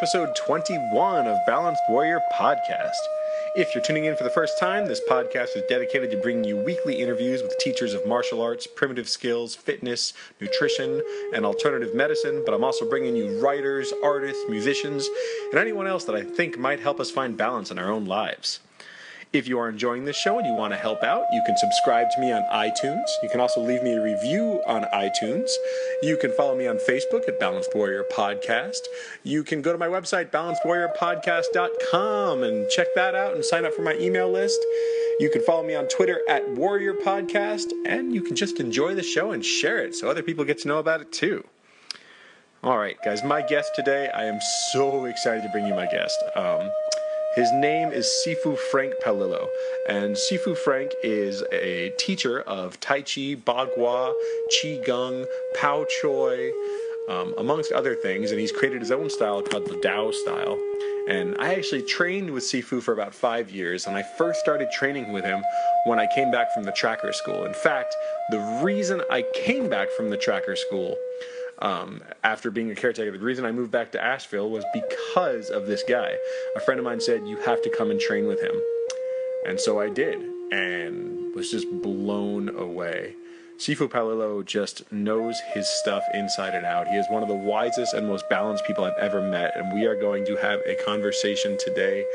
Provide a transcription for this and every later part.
episode 21 of Balanced Warrior Podcast. If you're tuning in for the first time, this podcast is dedicated to bringing you weekly interviews with teachers of martial arts, primitive skills, fitness, nutrition, and alternative medicine, but I'm also bringing you writers, artists, musicians, and anyone else that I think might help us find balance in our own lives. If you are enjoying this show and you want to help out, you can subscribe to me on iTunes. You can also leave me a review on iTunes. You can follow me on Facebook at Balanced Warrior Podcast. You can go to my website, balancedwarriorpodcast.com, and check that out and sign up for my email list. You can follow me on Twitter at Warrior Podcast, and you can just enjoy the show and share it so other people get to know about it too. All right, guys, my guest today, I am so excited to bring you my guest. His name is Sifu Frank Paolillo, and Sifu Frank is a teacher of Tai Chi, Bagua, qigong, Pao Choi, amongst other things, and he's created his own style called the Tao Style. And I actually trained with Sifu for about 5 years, and I first started training with him when I came back from the tracker school. In fact, the reason I came back from the tracker school after being a caretaker, the reason I moved back to Asheville was because of this guy. A friend of mine said, you have to come and train with him. And so I did, and was just blown away. Sifu Paolillo just knows his stuff inside and out. He is one of the wisest and most balanced people I've ever met, and we are going to have a conversation today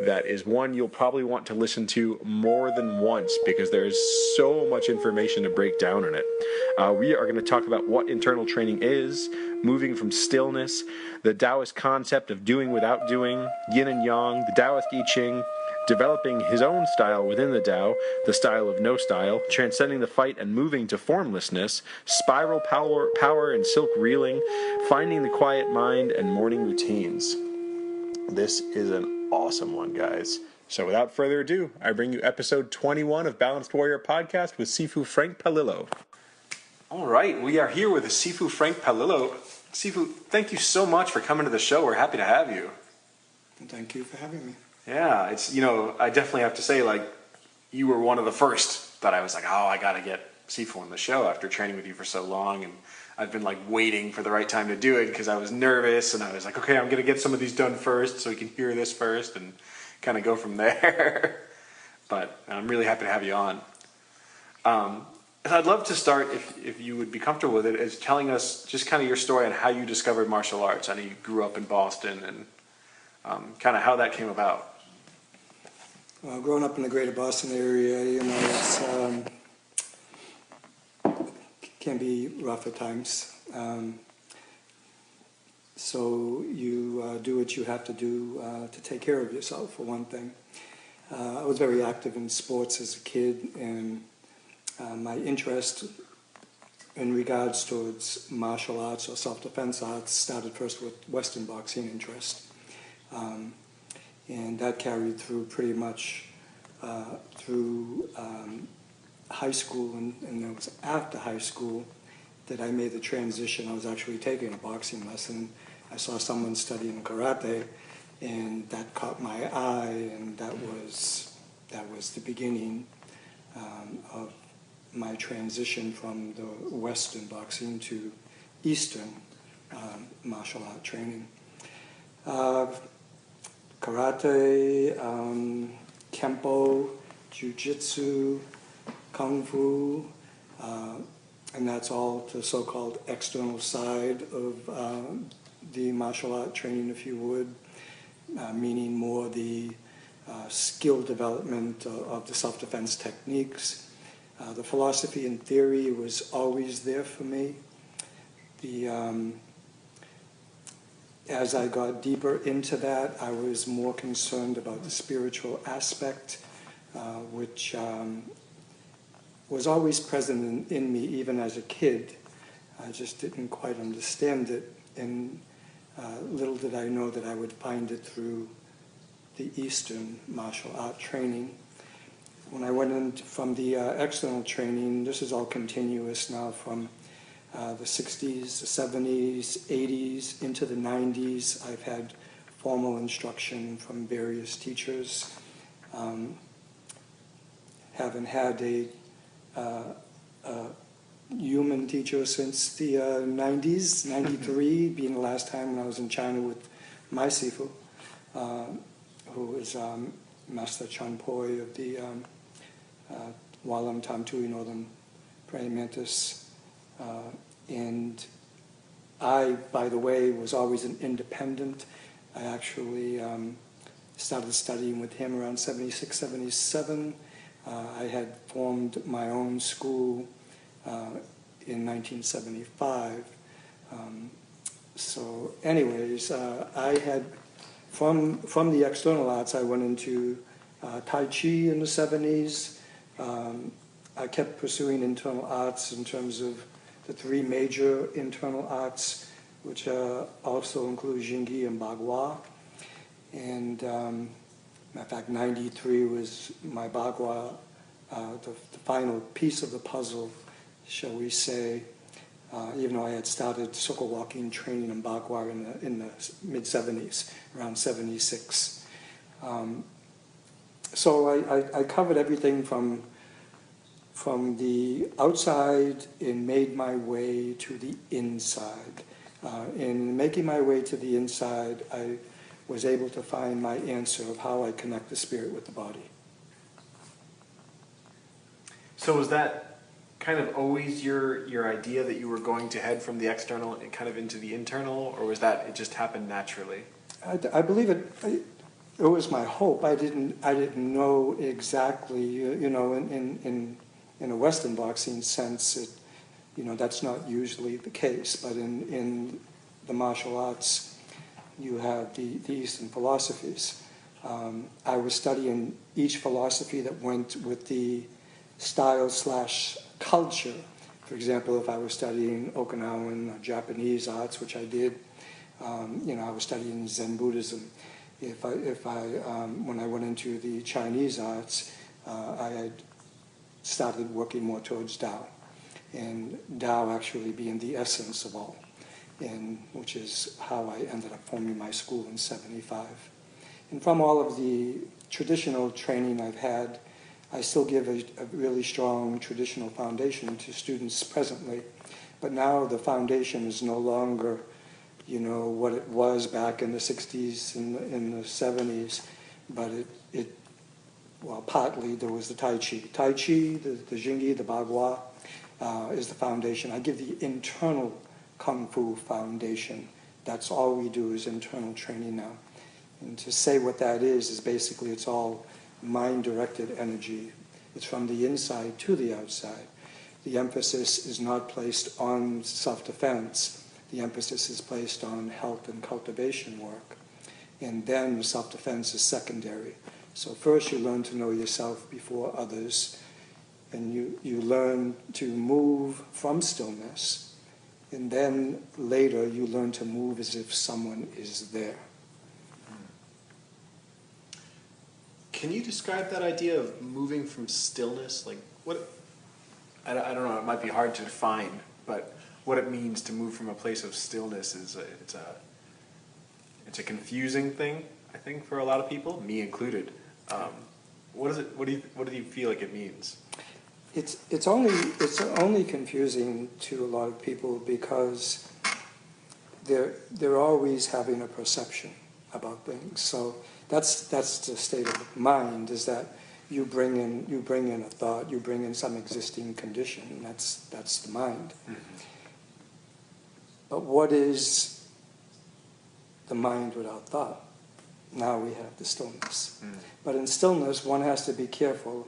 that is one you'll probably want to listen to more than once because there's so much information to break down in it. We are going to talk about what internal training is, moving from stillness, the Taoist concept of doing without doing, yin and yang, the Taoist I Ching, developing his own style within the Tao, the style of no style, transcending the fight and moving to formlessness, spiral power and silk reeling, finding the quiet mind, and morning routines. This is an awesome one, guys. So without further ado, I bring you episode 21 of Balanced Warrior Podcast with Sifu Frank Paolillo. All right, we are here with Sifu Frank Paolillo. Sifu, thank you so much for coming to the show. We're happy to have you. Thank you for having me. Yeah, it's, I definitely have to say, you were one of the first that I was like, oh, I got to get Sifu on the show after training with you for so long, and I've been waiting for the right time to do it because I was nervous, and I was like, okay, I'm going to get some of these done first so we can hear this first and kind of go from there. But I'm really happy to have you on. And I'd love to start, if you would be comfortable with it, is telling us just kind of your story on how you discovered martial arts. I know you grew up in Boston, and kind of how that came about. Well, growing up in the greater Boston area, it's can be rough at times. So you do what you have to do to take care of yourself, for one thing. I was very active in sports as a kid, and my interest in regards towards martial arts or self-defense arts started first with Western boxing interest. And that carried through pretty much through high school, and it was after high school that I made the transition. I was actually taking a boxing lesson. I saw someone studying karate, and that caught my eye, and that was the beginning of my transition from the Western boxing to Eastern martial art training. Karate, Kempo, Jiu-Jitsu, Kung Fu, and that's all the so-called external side of the martial art training, if you would, meaning more the skill development of the self-defense techniques. The philosophy and theory was always there for me. As I got deeper into that, I was more concerned about the spiritual aspect, which was always present in me even as a kid. I just didn't quite understand it, and little did I know that I would find it through the Eastern martial art training. When I went in from the external training, this is all continuous now from the 60s, the 70s, 80s, into the 90s. I've had formal instruction from various teachers. Haven't had a teacher since the 90s, 93 being the last time when I was in China with my Sifu, who is Master Chan Poi of the Walam Tam Tui Northern Praying Mantis. And I, by the way, was always an independent. I actually started studying with him around 76, 77. I had formed my own school in 1975. So anyways, I had, from the external arts, I went into Tai Chi in the 70s. I kept pursuing internal arts in terms of the three major internal arts, which also include Jingyi and Bagua. And matter of fact, 93 was my Bagua, the final piece of the puzzle, shall we say, even though I had started circle walking training in Bagua in the mid-70s, around 76. So I covered everything from the outside and made my way to the inside. In making my way to the inside, I was able to find my answer of how I connect the spirit with the body. So was that kind of always your idea that you were going to head from the external and kind of into the internal, or was that it just happened naturally? I believe it was my hope. I didn't know exactly, in a Western boxing sense, that's not usually the case, but in the martial arts, you have the Eastern philosophies. I was studying each philosophy that went with the style/culture. For example, if I was studying Okinawan or Japanese arts, which I did, I was studying Zen Buddhism. When I went into the Chinese arts, I had started working more towards Tao, and Tao actually being the essence of all, and which is how I ended up forming my school in 75. And from all of the traditional training I've had, I still give a really strong traditional foundation to students presently, but now the foundation is no longer, what it was back in the 60s and in the 70s, but well, partly there was the Tai Chi. Tai Chi, the Jingyi, the Bagua is the foundation. I give the internal Kung Fu foundation. That's all we do is internal training now. And to say what that is basically it's all mind-directed energy. It's from the inside to the outside. The emphasis is not placed on self-defense. The emphasis is placed on health and cultivation work. And then self-defense is secondary. So first you learn to know yourself before others, and you learn to move from stillness, and then later you learn to move as if someone is there. Can you describe that idea of moving from stillness? Like what? I don't know. It might be hard to define, but what it means to move from a place of stillness is it's a confusing thing, I think, for a lot of people, me included. What is it? What do you feel like it means? It's only confusing to a lot of people because they're always having a perception about things. So that's the state of mind, is that you bring in a thought, you bring in some existing condition. That's the mind. Mm-hmm. But what is the mind without thought? Now we have the stillness. Mm. But in stillness, one has to be careful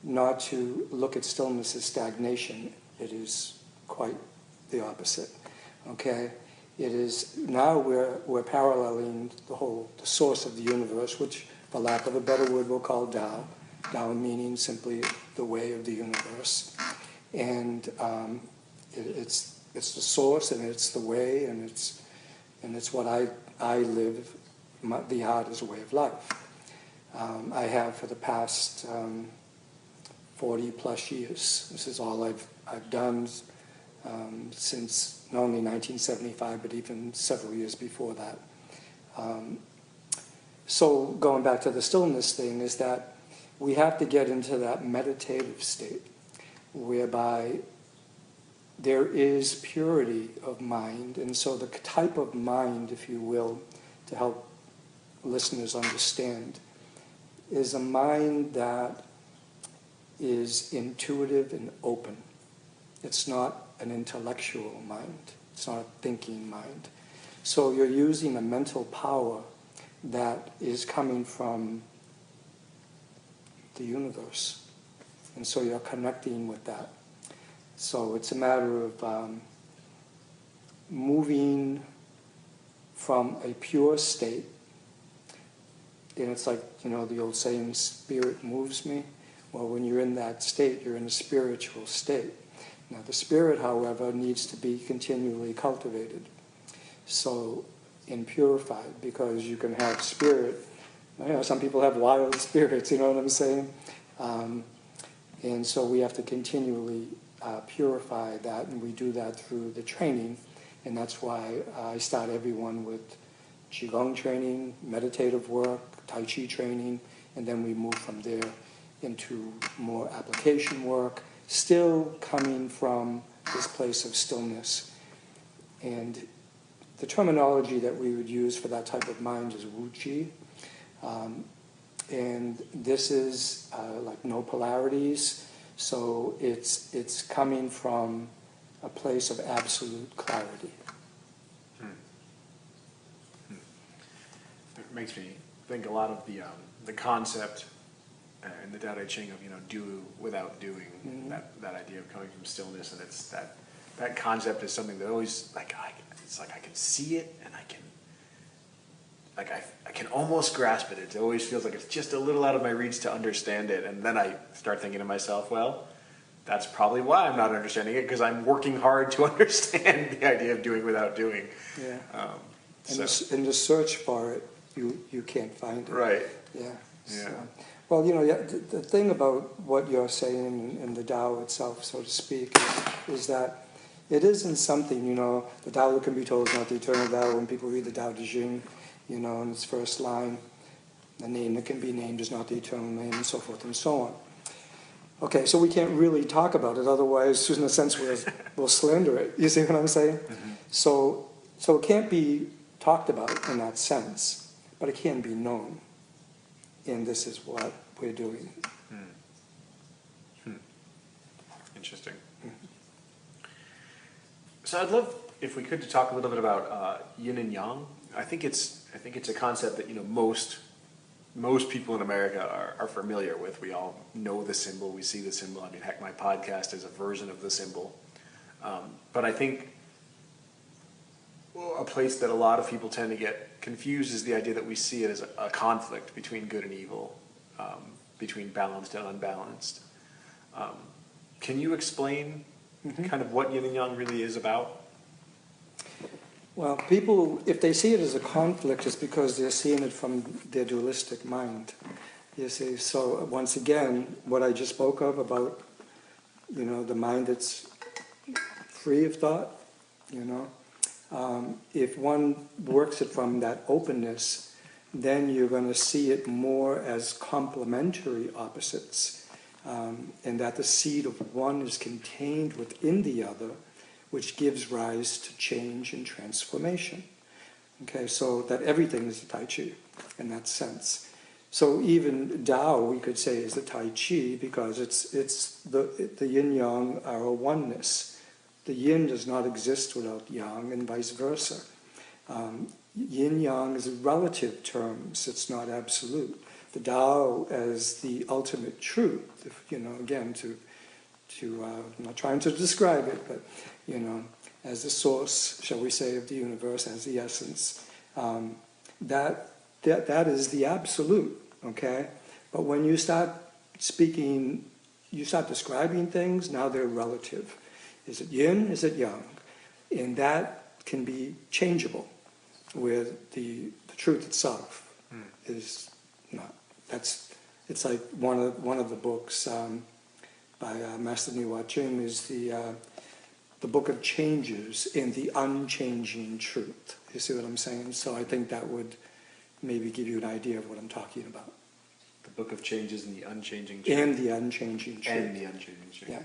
not to look at stillness as stagnation. It is quite the opposite. Okay? It is, now we're paralleling the source of the universe, which, for lack of a better word, we'll call Tao. Tao meaning simply the way of the universe. And it's the source, and it's the way, and it's what I live. The art is a way of life. I have for the past 40 plus years. This is all I've done since not only 1975, but even several years before that. So going back to the stillness thing, is that we have to get into that meditative state whereby there is purity of mind. And so the type of mind, if you will, to help listeners understand, is a mind that is intuitive and open. It's not an intellectual mind. It's not a thinking mind. So you're using a mental power that is coming from the universe. And so you're connecting with that. So it's a matter of moving from a pure state. And it's like, the old saying, spirit moves me. Well, when you're in that state, you're in a spiritual state. Now, the spirit, however, needs to be continually cultivated. So, and purified, because you can have spirit. Some people have wild spirits, you know what I'm saying? And so we have to continually purify that, and we do that through the training. And that's why I start everyone with qigong training, meditative work, tai chi training, and then we move from there into more application work, still coming from this place of stillness. And the terminology that we would use for that type of mind is wu qi. And this is like no polarities, so it's coming from a place of absolute clarity. It makes me think a lot of the concept in the Tao Te Ching of do without doing. Mm-hmm. That idea of coming from stillness, and it's that concept is something that always it's like I can see it and I can almost grasp it. It always feels like it's just a little out of my reach to understand it, and then I start thinking to myself, well, that's probably why I'm not understanding it, because I'm working hard to understand the idea of doing without doing. Yeah. In the search for it, you can't find it. Right. Yeah. Yeah. So, well, the thing about what you're saying in the Tao itself, so to speak, is that it isn't something, the Tao that can be told is not the eternal Tao. When people read the Tao Te Ching, in its first line, the name that can be named is not the eternal name, and so forth and so on. Okay, so we can't really talk about it, otherwise, in a sense, we'll slander it. You see what I'm saying? Mm-hmm. So it can't be talked about in that sense, but it can be known. And this is what we're doing. Interesting. So I'd love, if we could, to talk a little bit about yin and yang. I think it's a concept that most people in America are familiar with. We all know the symbol. We see the symbol. I mean, heck, my podcast is a version of the symbol. But I think a place that a lot of people tend to get confused is the idea that we see it as a conflict between good and evil, between balanced and unbalanced. Can you explain kind of what yin and yang really is about? Well, people, if they see it as a conflict, it's because they're seeing it from their dualistic mind. You see, so once again, what I just spoke of about, the mind that's free of thought, if one works it from that openness, then you're going to see it more as complementary opposites, and that the seed of one is contained within the other, which gives rise to change and transformation. Okay, so that everything is the Tai Chi in that sense. So even Tao, we could say, is the Tai Chi because it's the yin yang are a oneness. The yin does not exist without yang, and vice versa. Yin yang is relative terms; it's not absolute. The Tao as the ultimate truth. Again, I'm not trying to describe it, but as the source, shall we say, of the universe, as the essence, that is the absolute, okay? But when you start speaking, you start describing things, now they're relative. Is it yin? Is it yang? And that can be changeable, where the truth itself is not. It's like one of the books by Master Niwa Ching is the book of changes and the unchanging truth. You see what I'm saying? So I think that would maybe give you an idea of what I'm talking about. The book of changes and the unchanging truth. And the unchanging truth. And the unchanging truth. Yeah.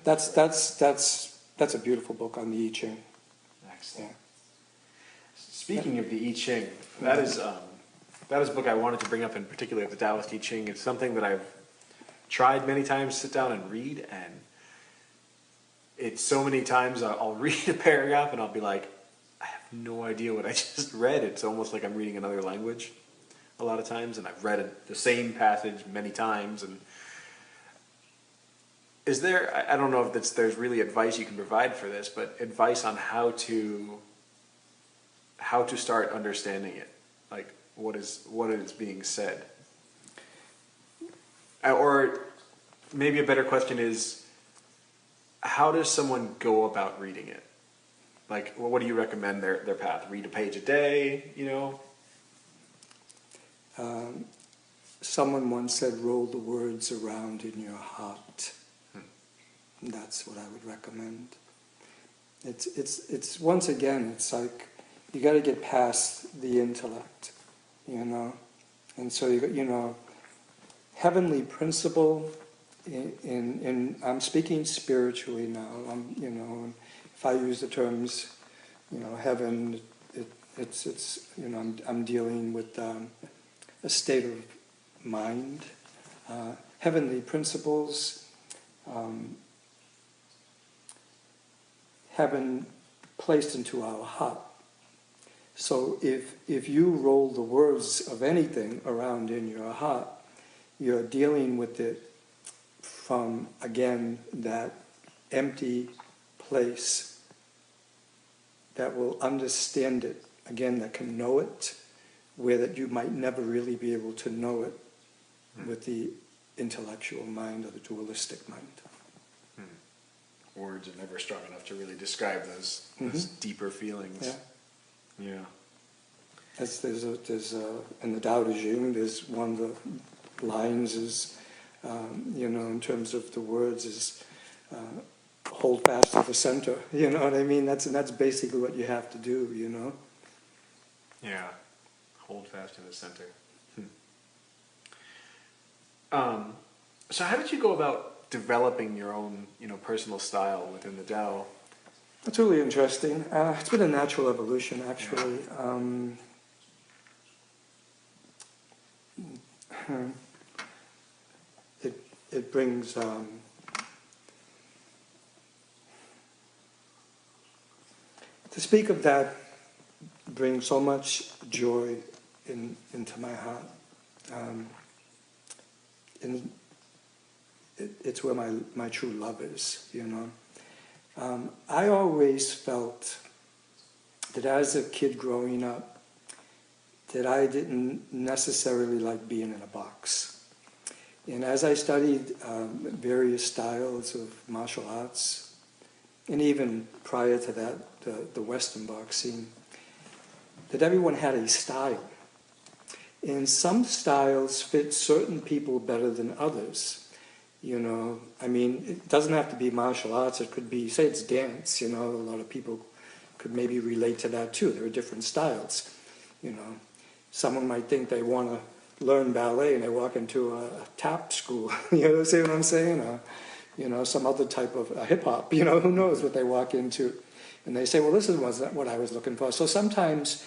That's a beautiful book on the I Ching. Excellent. Yeah. Speaking of the I Ching, that is a book I wanted to bring up in particular, the Taoist I Ching. It's something that I've tried many times to sit down and read, and it's so many times I'll read a paragraph and I'll be like, I have no idea what I just read. It's almost like I'm reading another language a lot of times, and I've read the same passage many times. And is there, I don't know if there's really advice you can provide for this, but advice on how to start understanding it, like what is being said, or maybe a better question is, how does someone go about reading it? Like, what do you recommend their path? Read a page a day, you know? Someone once said, roll the words around in your heart. That's what I would recommend. It's once again, it's like, you got to get past the intellect, you know? And so, heavenly principle, I'm speaking spiritually now, if I use the terms, heaven, it's I'm dealing with a state of mind. Heavenly principles, heaven placed into our heart. So if you roll the words of anything around in your heart, you're dealing with it from, again, that empty place that will understand it, again, that can know it, where that you might never really be able to know it with the intellectual mind or the dualistic mind. Words are never strong enough to really describe those deeper feelings. Yeah. There's in the Tao Te Ching, there's one of the lines is, in terms of the words, is hold fast to the center. You know what I mean? That's basically what you have to do. Yeah, hold fast to the center. So how did you go about developing your own, personal style within the Tao? That's really interesting. It's been a natural evolution, actually. It brings to speak of that brings so much joy into my heart. And it's where my true love is, I always felt that as a kid growing up, that I didn't necessarily like being in a box. And as I studied various styles of martial arts, and even prior to that, the Western boxing, that everyone had a style. And some styles fit certain people better than others. It doesn't have to be martial arts. It could be, say it's dance, a lot of people could maybe relate to that too. There are different styles, Someone might think they want to learn ballet and they walk into a tap school, see what I'm saying? Or, some other type of hip-hop, who knows what they walk into. And they say, well, this wasn't what I was looking for. So sometimes,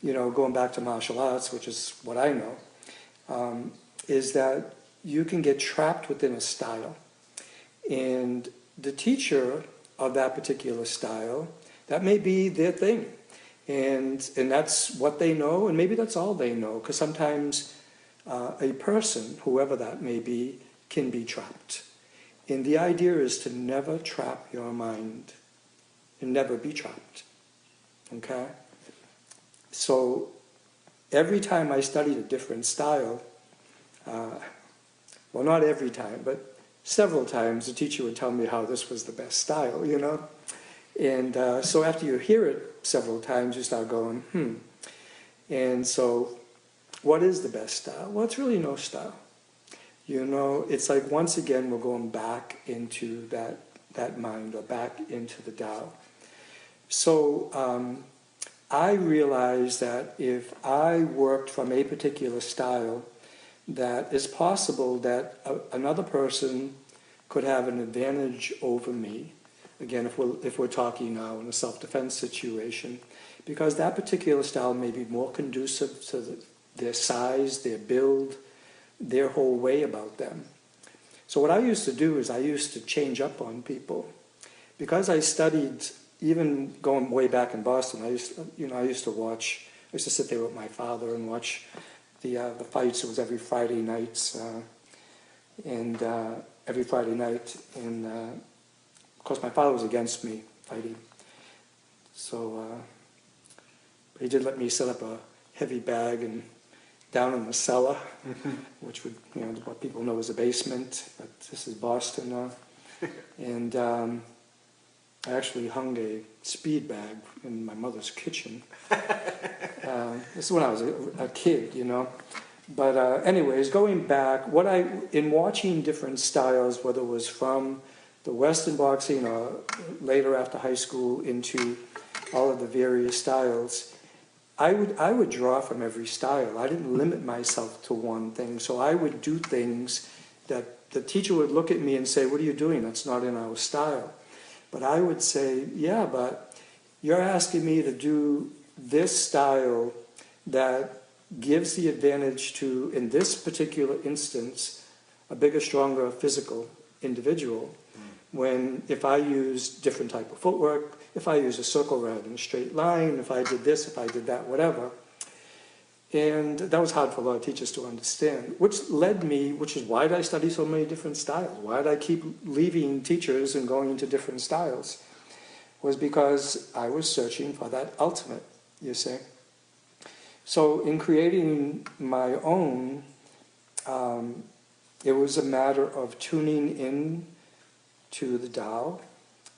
going back to martial arts, which is what I know, is that you can get trapped within a style. And the teacher of that particular style, that may be their thing. And that's what they know, and maybe that's all they know, because sometimes a person, whoever that may be, can be trapped. And the idea is to never trap your mind and never be trapped. Okay? So every time I studied a different style, well, not every time, but several times the teacher would tell me how this was the best style, And so after you hear it several times, you start going, And so what is the best style? Well, it's really no style. It's like once again we're going back into that mind, or back into the Tao. So I realized that if I worked from a particular style, that it's possible that another person could have an advantage over me. Again, if we're talking now in a self-defense situation, because that particular style may be more conducive to their size, their build, their whole way about them. So what I used to do is I used to change up on people. Because I studied, even going way back in Boston, I used to sit there with my father and watch the fights. It was every Friday nights, and of course my father was against me fighting. So he did let me set up a heavy bag and down in the cellar, which would, what people know as a basement, but this is Boston now. And I actually hung a speed bag in my mother's kitchen. This is when I was a kid, But anyways, going back, in watching different styles, whether it was from the Western boxing or later after high school into all of the various styles, I would draw from every style. I didn't limit myself to one thing. So I would do things that the teacher would look at me and say, "What are you doing? That's not in our style." But I would say, "Yeah, but you're asking me to do this style that gives the advantage to, in this particular instance, a bigger, stronger physical individual. When if I use different type of footwork, if I use a circle rather than a straight line, if I did this, if I did that, whatever." And that was hard for a lot of teachers to understand, which is why did I study so many different styles? Why did I keep leaving teachers and going into different styles? Was because I was searching for that ultimate, you see. So in creating my own, it was a matter of tuning in to the Tao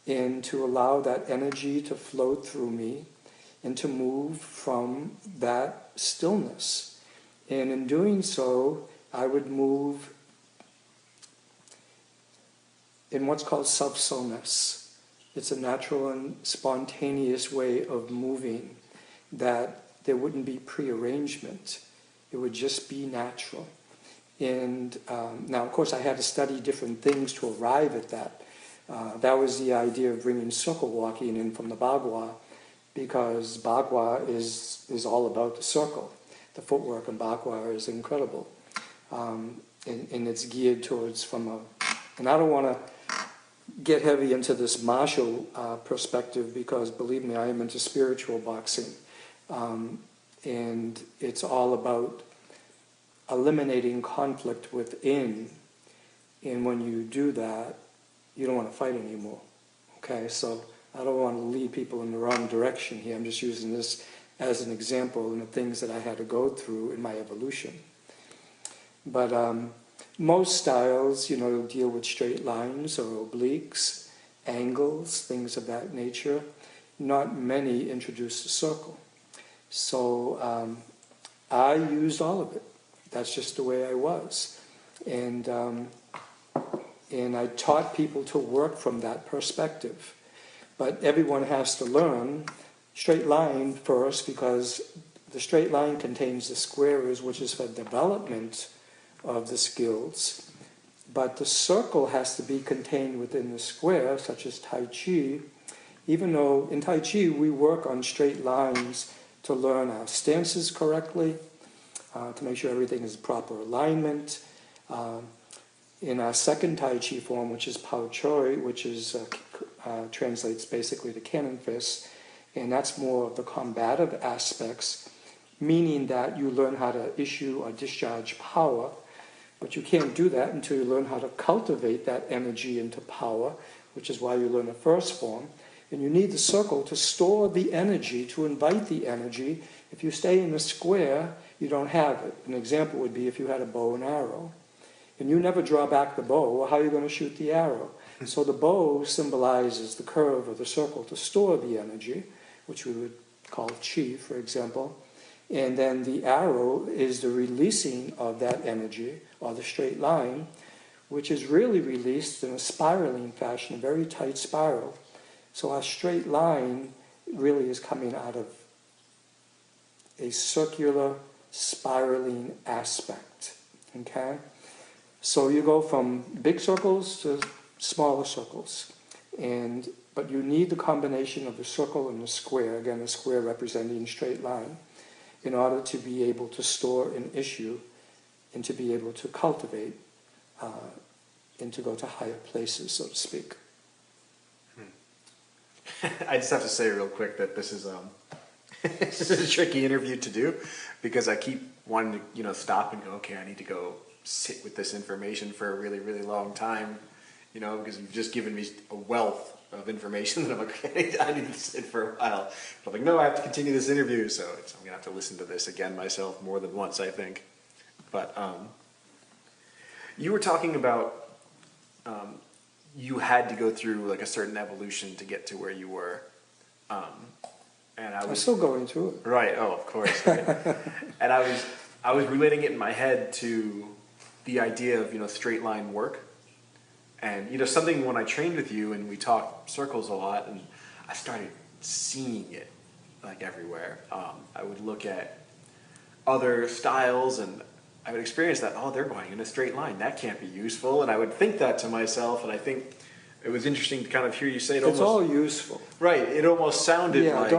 and to allow that energy to flow through me and to move from that stillness. And in doing so, I would move in what's called self-soulness. It's a natural and spontaneous way of moving, that there wouldn't be prearrangement. It would just be natural. And now, of course, I had to study different things to arrive at that. That was the idea of bringing circle walking in from the Bagua, because Bagua is all about the circle. The footwork in Bagua is incredible. And it's geared towards and I don't want to get heavy into this martial perspective, because believe me, I am into spiritual boxing. And it's all about eliminating conflict within. And when you do that, you don't want to fight anymore. Okay, so I don't want to lead people in the wrong direction here. I'm just using this as an example in the things that I had to go through in my evolution. But most styles, deal with straight lines or obliques, angles, things of that nature. Not many introduce the circle. So I used all of it. That's just the way I was. And I taught people to work from that perspective. But everyone has to learn straight line first, because the straight line contains the squares, which is for development of the skills. But the circle has to be contained within the square, such as Tai Chi, even though in Tai Chi we work on straight lines to learn our stances correctly, to make sure everything is proper alignment. In our second Tai Chi form, which is Pao Choi, which is translates basically to cannon fist, and that's more of the combative aspects, meaning that you learn how to issue or discharge power, but you can't do that until you learn how to cultivate that energy into power, which is why you learn the first form. And you need the circle to store the energy, to invite the energy. If you stay in the square, you don't have it. An example would be if you had a bow and arrow, and you never draw back the bow, well, how are you going to shoot the arrow? So the bow symbolizes the curve of the circle to store the energy, which we would call chi, for example. And then the arrow is the releasing of that energy, or the straight line, which is really released in a spiraling fashion, a very tight spiral. So our straight line really is coming out of a circular, spiraling aspect. Okay? So you go from big circles to smaller circles. But you need the combination of the circle and the square, again, the square representing straight line, in order to be able to store an issue and to be able to cultivate and to go to higher places, so to speak. I just have to say real quick that this is this is a tricky interview to do, because I keep wanting to stop and go, okay, I need to go sit with this information for a really, really long time, because you've just given me a wealth of information that I'm like, okay, I need to sit for a while. But I'm like, no, I have to continue this interview, so I'm gonna have to listen to this again myself more than once, I think. But you were talking about you had to go through like a certain evolution to get to where you were, and I'm still going through it. Right. Oh, of course. Right. And I was relating it in my head to the idea of straight line work, and something when I trained with you and we talked circles a lot, and I started seeing it like everywhere. I would look at other styles and I would experience that, oh, they're going in a straight line. That can't be useful. And I would think that to myself, and I think it was interesting to kind of hear you say it. It's all useful. Right. It almost sounded like...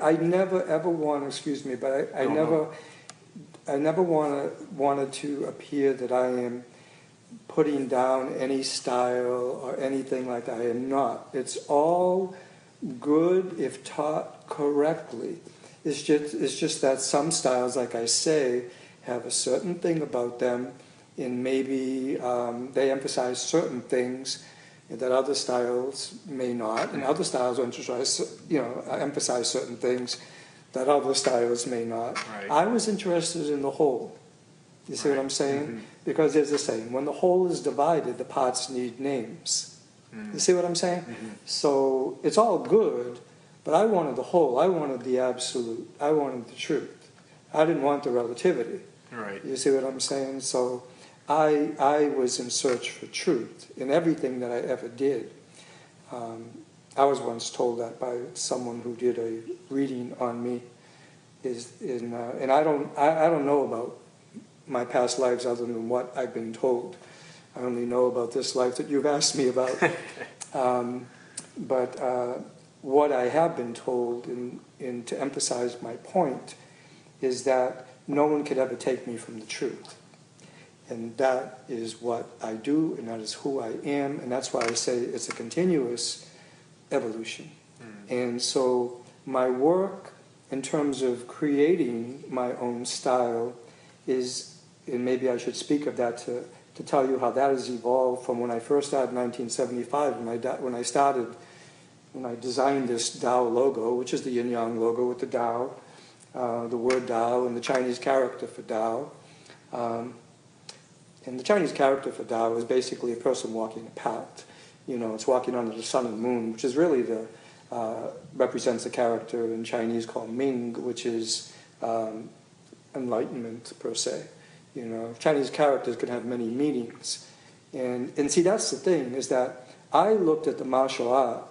I never ever want, excuse me, but I never wanted to appear that I am putting down any style or anything like that. I am not. It's all good if taught correctly. It's just that some styles, like I say, have a certain thing about them, and maybe they emphasize certain things that other styles may not, and other styles emphasize certain things that other styles may not. Right. I was interested in the whole. You see what I'm saying? Mm-hmm. Because there's a saying, when the whole is divided, the parts need names. Mm-hmm. You see what I'm saying? Mm-hmm. So it's all good, but I wanted the whole. I wanted the absolute. I wanted the truth. I didn't want the relativity. Right. You see what I'm saying? So I was in search for truth in everything that I ever did. I was once told that by someone who did a reading on me. And I don't know about my past lives other than what I've been told. I only know about this life that you've asked me about. But what I have been told, and to emphasize my point, is that no one could ever take me from the truth. And that is what I do, and that is who I am, and that's why I say it's a continuous evolution. And so my work in terms of creating my own style is, and maybe I should speak of that to tell you how that has evolved from when I first started in 1975, when I designed this Tao logo, which is the yin-yang logo with the Tao, the word Tao, and the Chinese character for Tao. And the Chinese character for Tao is basically a person walking a path. It's walking under the sun and moon, which is really represents a character in Chinese called Ming, which is enlightenment per se. Chinese characters can have many meanings. And see, that's the thing, is that I looked at the martial art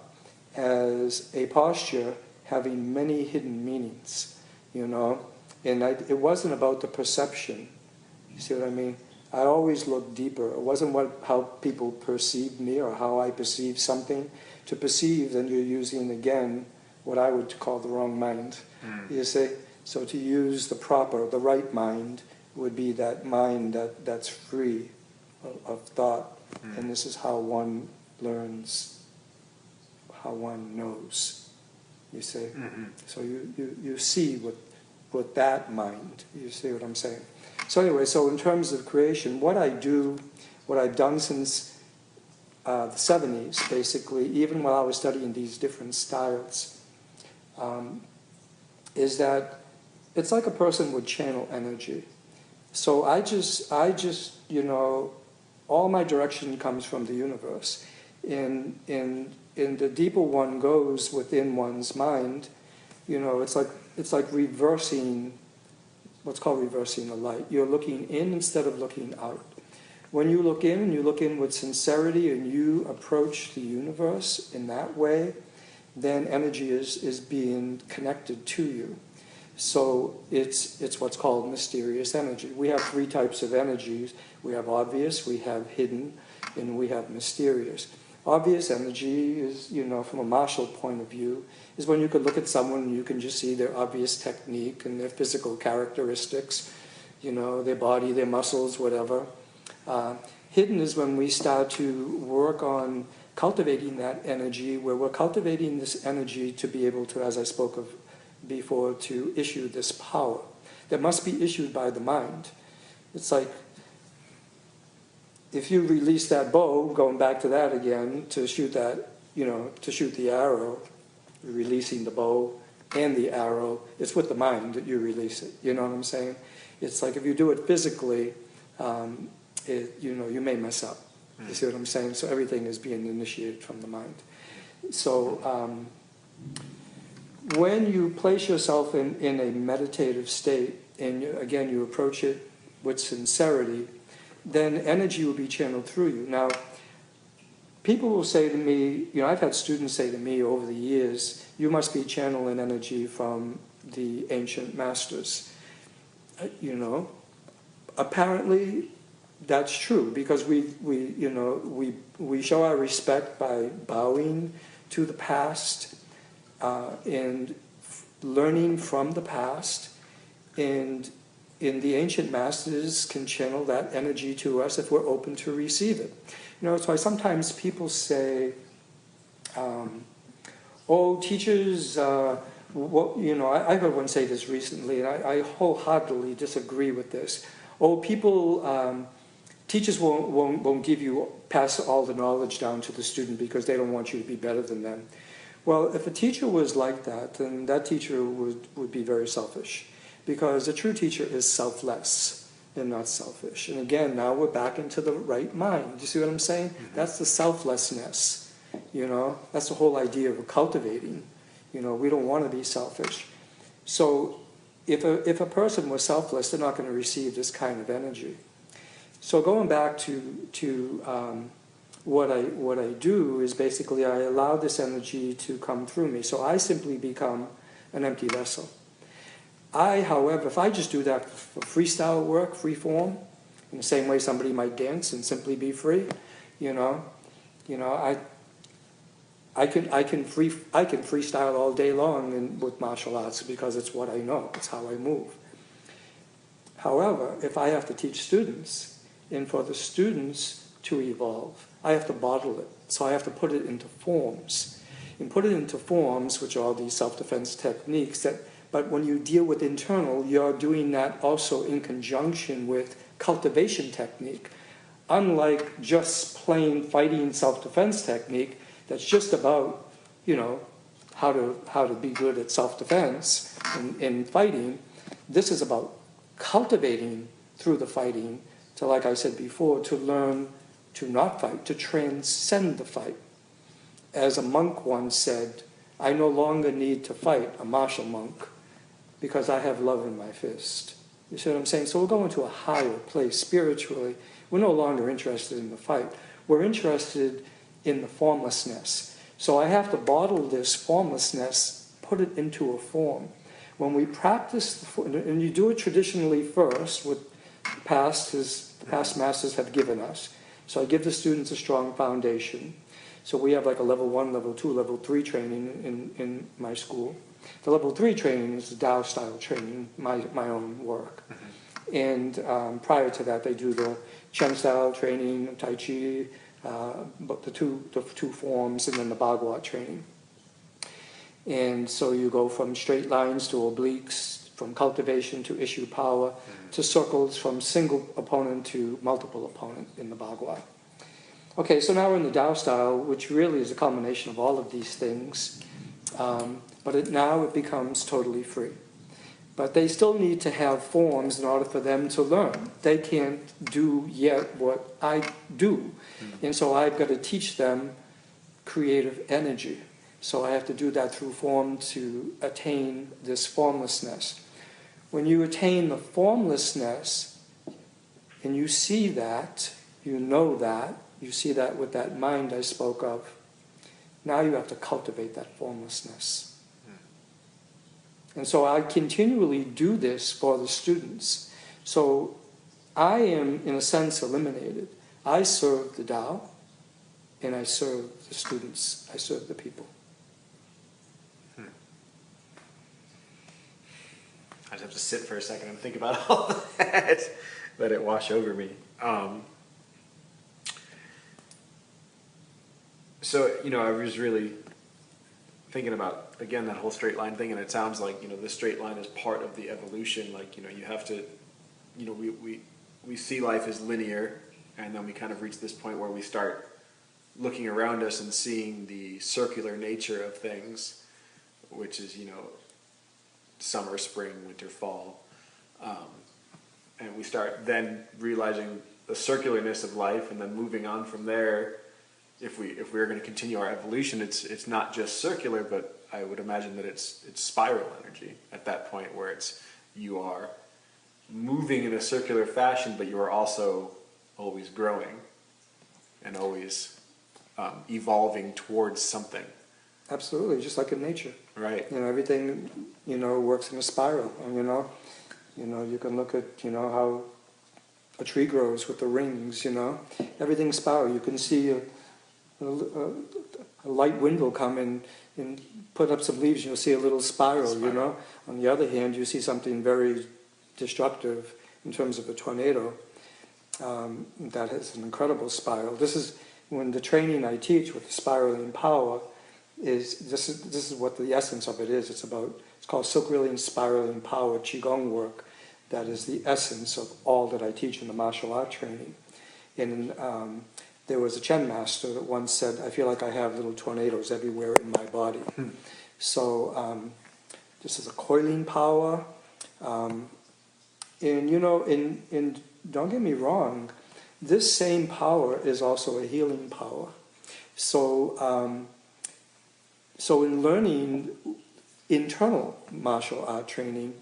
as a posture having many hidden meanings, and it wasn't about the perception. You see what I mean? I always looked deeper. It wasn't how people perceived me or how I perceived something. To perceive, then you're using, again, what I would call the wrong mind. You see? So to use the right mind would be that mind that's free of thought. And this is how one learns, how one knows. You see? So you see with that mind. You see what I'm saying? So anyway, so in terms of creation, what I've done since the 70s, basically, even while I was studying these different styles, is that it's like a person would channel energy. So I just all my direction comes from the universe. In the deeper one goes within one's mind, it's like reversing. What's called reversing the light. You're looking in instead of looking out. When you look in with sincerity, and you approach the universe in that way, then energy is being connected to you. So it's what's called mysterious energy. We have three types of energies. We have obvious, we have hidden, and we have mysterious. Obvious energy is, from a martial point of view, is when you could look at someone and you can just see their obvious technique and their physical characteristics, their body, their muscles, whatever. Hidden is when we start to work on cultivating that energy, where we're cultivating this energy to be able to, as I spoke of before, to issue this power that must be issued by the mind. It's like, if you release that bow, going back to that again, to shoot that, to shoot the arrow, you're releasing the bow and the arrow, it's with the mind that you release it. You know what I'm saying? It's like if you do it physically, you may mess up. You see what I'm saying? So everything is being initiated from the mind. So when you place yourself in a meditative state, and again you approach it with sincerity, then energy will be channeled through you. Now, people will say to me, I've had students say to me over the years, you must be channeling energy from the ancient masters. Apparently that's true, because we show our respect by bowing to the past and learning from the past, and the ancient masters can channel that energy to us if we're open to receive it. That's why sometimes people say, teachers, I heard one say this recently, and I wholeheartedly disagree with this. Teachers won't pass all the knowledge down to the student because they don't want you to be better than them. Well, if a teacher was like that, then that teacher would be very selfish, because a true teacher is selfless and not selfish. And again, now we're back into the right mind. You see what I'm saying? Mm-hmm. That's the selflessness. That's the whole idea of cultivating. We don't want to be selfish. So if a person was selfless, they're not going to receive this kind of energy. So going back to what I do is basically I allow this energy to come through me. So I simply become an empty vessel. However, if I just do that for freestyle work, free form, in the same way somebody might dance and simply be free, I can freestyle all day long with martial arts, because it's what I know, it's how I move. However, if I have to teach students, and for the students to evolve, I have to bottle it. So I have to put it into forms. And put it into forms, which are all these self-defense techniques, but when you deal with internal, you're doing that also in conjunction with cultivation technique. Unlike just plain fighting self-defense technique, that's just about, how to be good at self-defense and fighting. This is about cultivating through the fighting to, like I said before, to learn to not fight, to transcend the fight. As a monk once said, I no longer need to fight, a martial monk, because I have love in my fist. You see what I'm saying? So we're going to a higher place spiritually. We're no longer interested in the fight. We're interested in the formlessness. So I have to bottle this formlessness, put it into a form. When we practice, and you do it traditionally first, what the past masters have given us. So I give the students a strong foundation. So we have like a level 1, level 2, level 3 training in my school. The level 3 training is the Tao Style training, my own work. And prior to that, they do the Chen Style training, Tai Chi, but the two forms, and then the Bagua training. And so you go from straight lines to obliques, from cultivation to issue power, to circles, from single opponent to multiple opponent in the Bagua. Okay, so now we're in the Tao Style, which really is a combination of all of these things. But now it becomes totally free. But they still need to have forms in order for them to learn. They can't do yet what I do. And so I've got to teach them creative energy. So I have to do that through form to attain this formlessness. When you attain the formlessness, and you see that, you know that, you see that with that mind I spoke of, now you have to cultivate that formlessness. And so I continually do this for the students. So I am, in a sense, eliminated. I serve the Tao, and I serve the students, I serve the people. I just have to sit for a second and think about all that. Let it wash over me. So, I was really thinking about, again, that whole straight line thing, and it sounds like, the straight line is part of the evolution. Like, you have to, we see life as linear, and then we kind of reach this point where we start looking around us and seeing the circular nature of things, which is, summer, spring, winter, fall. And we start then realizing the circularness of life, and then moving on from there. If we're going to continue our evolution, it's not just circular, but I would imagine that it's spiral energy at that point, where you are moving in a circular fashion, but you are also always growing and always evolving towards something. Absolutely, just like in nature. Right. Everything, works in a spiral. And, you can look at, how a tree grows with the rings, Everything's spiral. You can see a light wind will come in and put up some leaves, and you'll see a little spiral, On the other hand, you see something very destructive in terms of a tornado that has an incredible spiral. This is when the training I teach with the spiraling power this is what the essence of it is. It's called silk reeling, spiraling power, qigong work. That is the essence of all that I teach in the martial art training. And there was a Chen master that once said, "I feel like I have little tornadoes everywhere in my body." So this is a coiling power. And don't get me wrong, this same power is also a healing power. So in learning internal martial art training,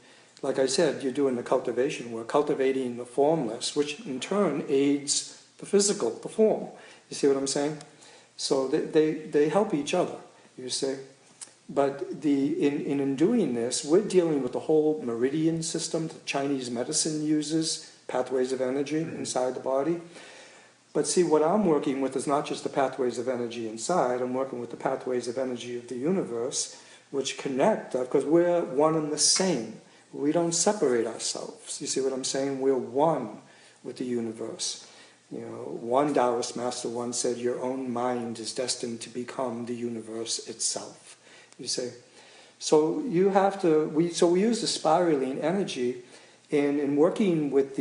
like I said, you're doing the cultivation work, cultivating the formless, which in turn aids the physical, the form. You see what I'm saying? So they help each other, you see. But in doing this, we're dealing with the whole meridian system that Chinese medicine uses, pathways of energy inside the body. But see, what I'm working with is not just the pathways of energy inside, I'm working with the pathways of energy of the universe, which connect, because we're one and the same. We don't separate ourselves. You see what I'm saying? We're one with the universe. One Taoist master once said, "Your own mind is destined to become the universe itself." You see? So we use the spiraling energy, and in working with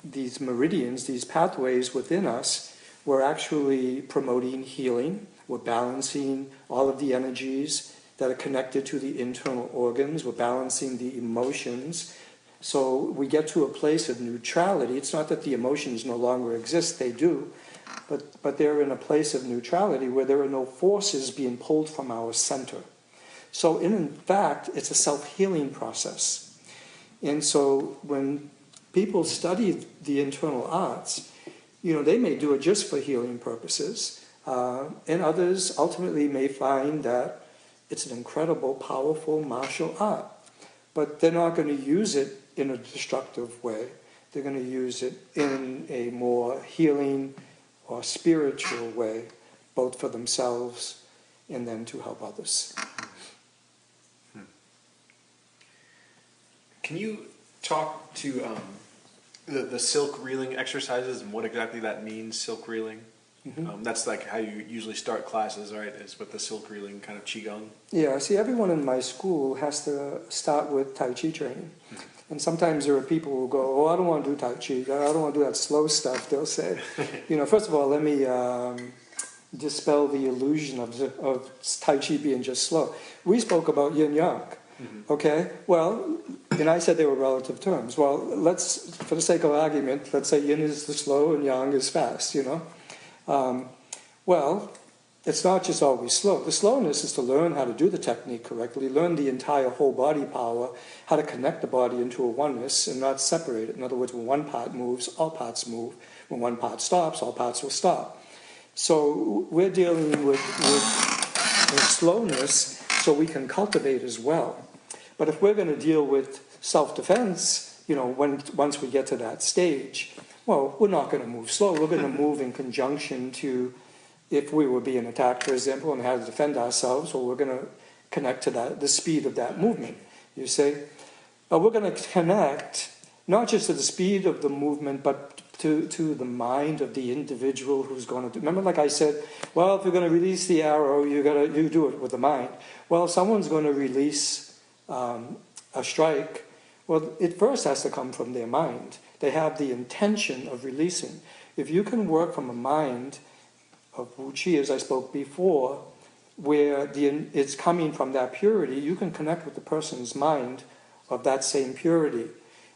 these meridians, these pathways within us, we're actually promoting healing. We're balancing all of the energies that are connected to the internal organs. We're balancing the emotions. So we get to a place of neutrality. It's not that the emotions no longer exist, they do, but they're in a place of neutrality where there are no forces being pulled from our center. So in fact, it's a self-healing process. And so when people study the internal arts, they may do it just for healing purposes, and others ultimately may find that it's an incredible, powerful martial art. But they're not going to use it in a destructive way. They're going to use it in a more healing or spiritual way, both for themselves and then to help others. Can you talk to the silk reeling exercises and what exactly that means, silk reeling? Mm-hmm. That's like how you usually start classes, right? Is with the silk reeling kind of qigong. Yeah, see, everyone in my school has to start with Tai Chi training. Mm-hmm. And sometimes there are people who go, "Oh, I don't want to do Tai Chi. I don't want to do that slow stuff," they'll say. First of all, let me dispel the illusion of Tai Chi being just slow. We spoke about yin-yang. Mm-hmm. Okay? Well, and I said they were relative terms. Well, let's, for the sake of argument, let's say yin is the slow and yang is fast, Well, it's not just always slow. The slowness is to learn how to do the technique correctly, learn the entire whole body power, how to connect the body into a oneness and not separate it. In other words, when one part moves, all parts move. When one part stops, all parts will stop. So we're dealing with slowness so we can cultivate as well. But if we're going to deal with self-defense, once we get to that stage, Well, we're not going to move slow. We're going to move in conjunction to, if we were being attacked, for example, and had to defend ourselves, well, we're going to connect to that, the speed of that movement, you see. We're going to connect not just to the speed of the movement, but to the mind of the individual who's going to do. Remember, like I said, well, if you're going to release the arrow, you do it with the mind. Well, if someone's going to release a strike, well, it first has to come from their mind. They have the intention of releasing. If you can work from a mind of Wu Qi, as I spoke before, where it's coming from that purity, you can connect with the person's mind of that same purity.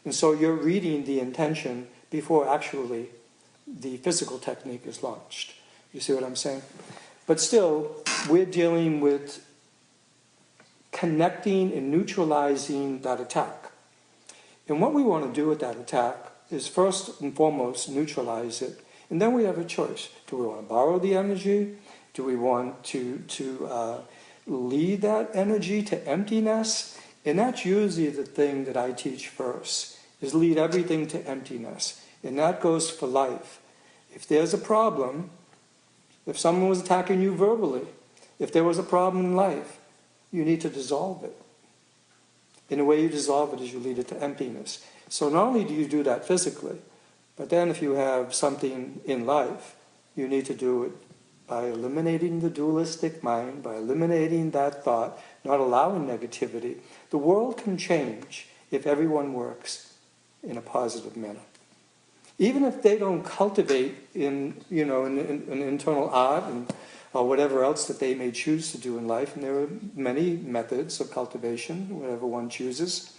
And so you're reading the intention before actually the physical technique is launched. You see what I'm saying? But still, we're dealing with connecting and neutralizing that attack. And what we want to do with that attack is first and foremost neutralize it. And then we have a choice. Do we want to borrow the energy? Do we want to lead that energy to emptiness? And that's usually the thing that I teach first, is lead everything to emptiness. And that goes for life. If there's a problem, if someone was attacking you verbally, if there was a problem in life, you need to dissolve it. And the way you dissolve it is you lead it to emptiness. So not only do you do that physically, but then if you have something in life, you need to do it by eliminating the dualistic mind, by eliminating that thought, not allowing negativity. The world can change if everyone works in a positive manner. Even if they don't cultivate in internal art or whatever else that they may choose to do in life, and there are many methods of cultivation, whatever one chooses,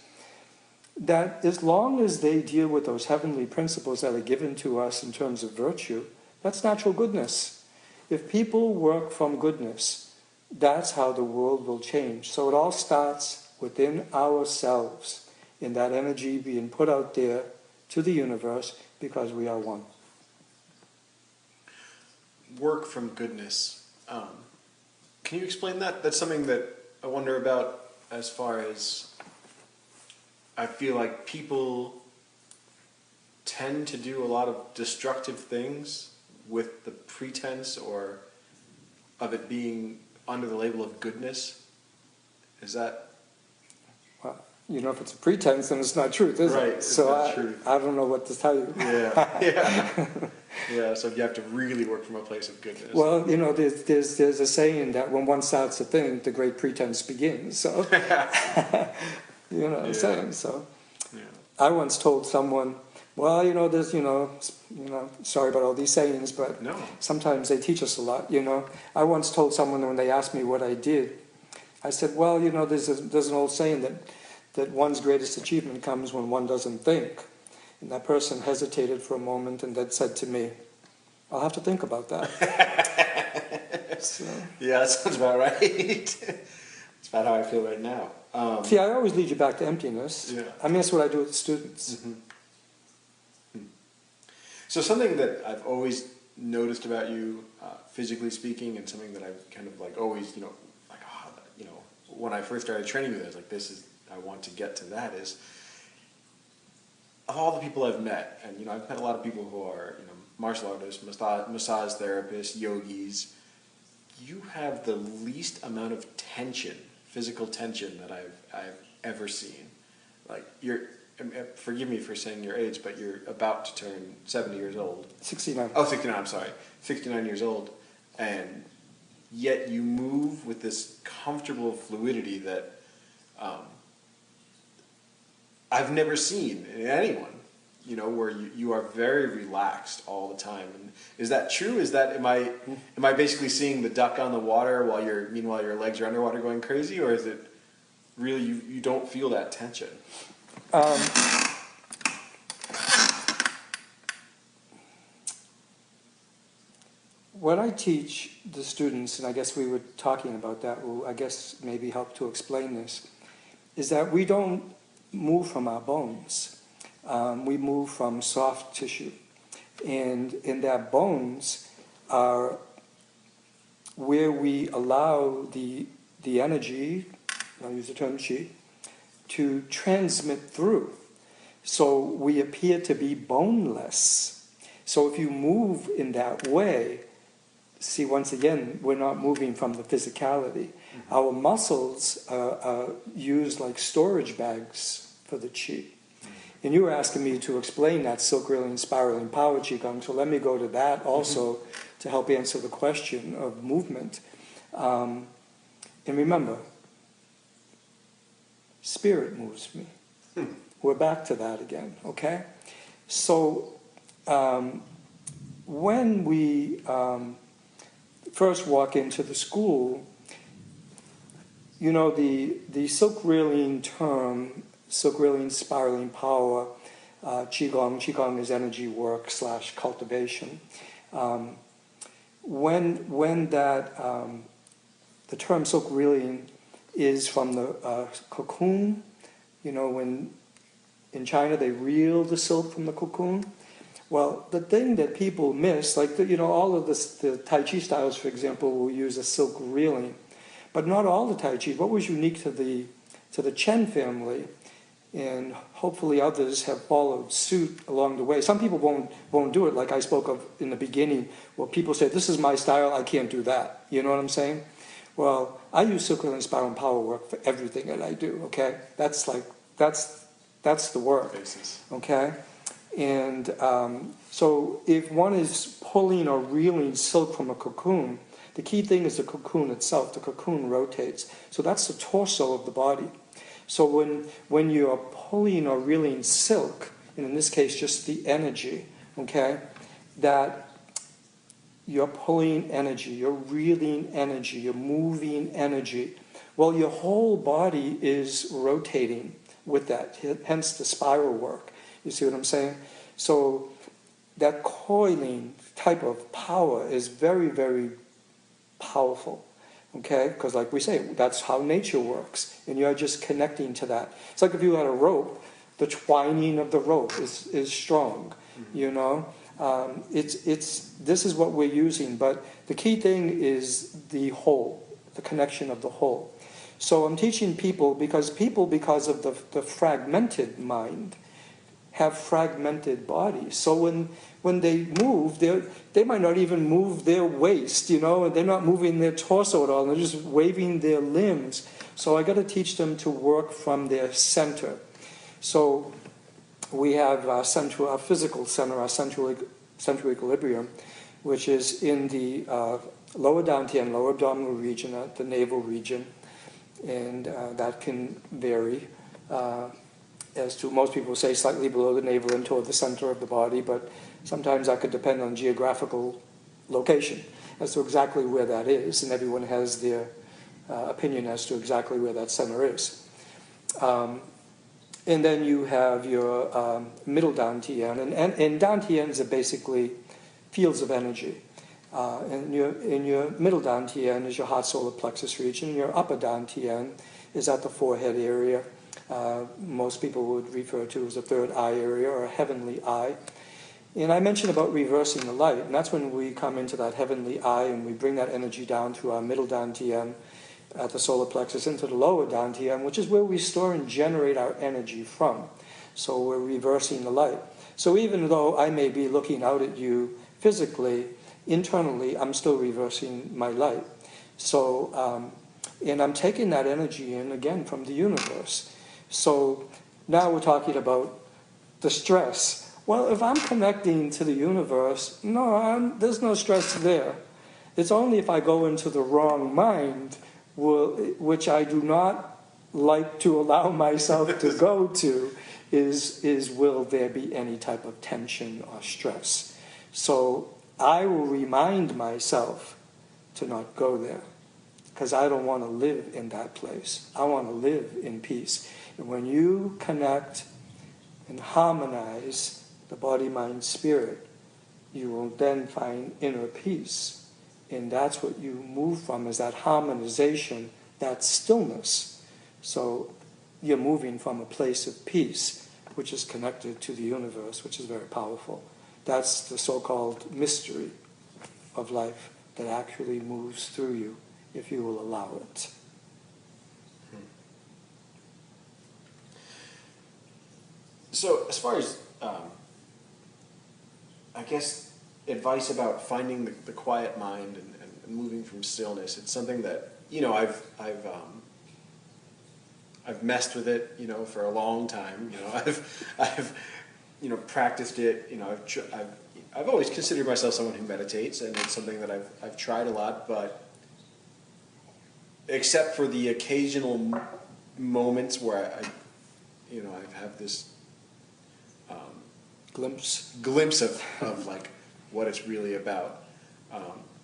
that as long as they deal with those heavenly principles that are given to us in terms of virtue, that's natural goodness. If people work from goodness, that's how the world will change. So it all starts within ourselves, in that energy being put out there to the universe, because we are one. Work from goodness. Can you explain that? That's something that I wonder about, as far as I feel like people tend to do a lot of destructive things with the pretense or of it being under the label of goodness. Is that? Well, if it's a pretense, then it's not truth, is right, it? So I don't know what to tell you. Yeah, so you have to really work from a place of goodness. Well, there's a saying that when one starts a thing, the great pretense begins. So, what I'm saying. So, I once told someone, well, there's, sorry about all these sayings, but no. Sometimes they teach us a lot, I once told someone when they asked me what I did, I said, well, there's an old saying that one's greatest achievement comes when one doesn't think. And that person hesitated for a moment and then said to me, I'll have to think about that. So. Yeah, that sounds about right. It's about how I feel right now. See, I always lead you back to emptiness. Yeah. I mean, that's what I do with the students. Mm-hmm. So something that I've always noticed about you, physically speaking, and something that I've kind of always, when I first started training with it, I was like, I want to get to that, is of all the people I've met, and I've met a lot of people who are martial artists, massage therapists, yogis. You have the least amount of tension, physical tension, that I've ever seen. Forgive me for saying your age, but you're about to turn 70 years old. 69. Oh, 69, I'm sorry. 69 years old. And yet you move with this comfortable fluidity that I've never seen in anyone, where you are very relaxed all the time. And is that true? Am I basically seeing the duck on the water while meanwhile your legs are underwater going crazy, or is it really you don't feel that tension? What I teach the students, and I guess we were talking about that, will I guess maybe help to explain this, is that we don't move from our bones. We move from soft tissue. And in that bones are where we allow the energy, I'll use the term qi, to transmit through. So we appear to be boneless. So if you move in that way, see, once again, we're not moving from the physicality. Our muscles are used like storage bags for the qi. And you were asking me to explain that silk reeling, spiraling power qigong, so let me go to that also to help answer the question of movement. And remember, spirit moves me. We're back to that again, okay? So when we first walk into the school, you know, the silk reeling term, silk reeling, spiraling power, qigong is energy work / cultivation. When that, the term silk reeling is from the cocoon, you know, when in China they reel the silk from the cocoon. Well, the thing that people miss, like, you know, all of the Tai Chi styles, for example, will use a silk reeling. But not all the Tai Chi. What was unique to the Chen family, and hopefully others have followed suit along the way. Some people won't do it, like I spoke of in the beginning, where people say, this is my style, I can't do that. You know what I'm saying? Well, I use silk reeling, spiral, and power work for everything that I do, okay? That's the work, okay? And so if one is pulling or reeling silk from a cocoon, the key thing is the cocoon itself. The cocoon rotates. So that's the torso of the body. So when you are pulling or reeling silk, and in this case just the energy, okay, that you're pulling energy, you're reeling energy, you're moving energy. Well, your whole body is rotating with that, hence the spiral work. You see what I'm saying? So that coiling type of power is very, very powerful, okay? Because like we say, that's how nature works, and you're just connecting to that. It's like if you had a rope, the twining of the rope is strong, you know? This is what we're using, but the key thing is the whole, the connection of the whole. So I'm teaching people, because of the fragmented mind, have fragmented bodies. So when they move, they might not even move their waist, you know, and they're not moving their torso at all, they're just waving their limbs. So I got to teach them to work from their center. So we have our physical center, our central equilibrium, which is in the lower dantian, lower abdominal region, the navel region, and that can vary. As to most people say slightly below the navel and toward the center of the body, but sometimes that could depend on geographical location as to exactly where that is, and everyone has their opinion as to exactly where that center is. And then you have your middle dantian, and dantians are basically fields of energy. In your middle dantian is your heart solar plexus region, and your upper dantian is at the forehead area. Most people would refer to as a third eye area or a heavenly eye. And I mentioned about reversing the light, and that's when we come into that heavenly eye and we bring that energy down through our middle dantian at the solar plexus into the lower dantian, which is where we store and generate our energy from. So we're reversing the light. So even though I may be looking out at you physically, internally, I'm still reversing my light. So, and I'm taking that energy in again from the universe. So now we're talking about the stress. Well, if I'm connecting to the universe, no, there's no stress there. It's only if I go into the wrong mind, which I do not like to allow myself to go to, is will there be any type of tension or stress? So I will remind myself to not go there, because I don't want to live in that place. I want to live in peace. And when you connect and harmonize the body, mind, spirit, you will then find inner peace. And that's what you move from, is that harmonization, that stillness. So you're moving from a place of peace, which is connected to the universe, which is very powerful. That's the so-called mystery of life that actually moves through you, if you will allow it. So as far as, I guess, advice about finding the quiet mind and moving from stillness. It's something that, you know, I've messed with it, you know, for a long time. You know, I've you know, practiced it. You know, I've always considered myself someone who meditates, and it's something that I've tried a lot. But except for the occasional moments where I you know, I have this glimpse of like what it's really about.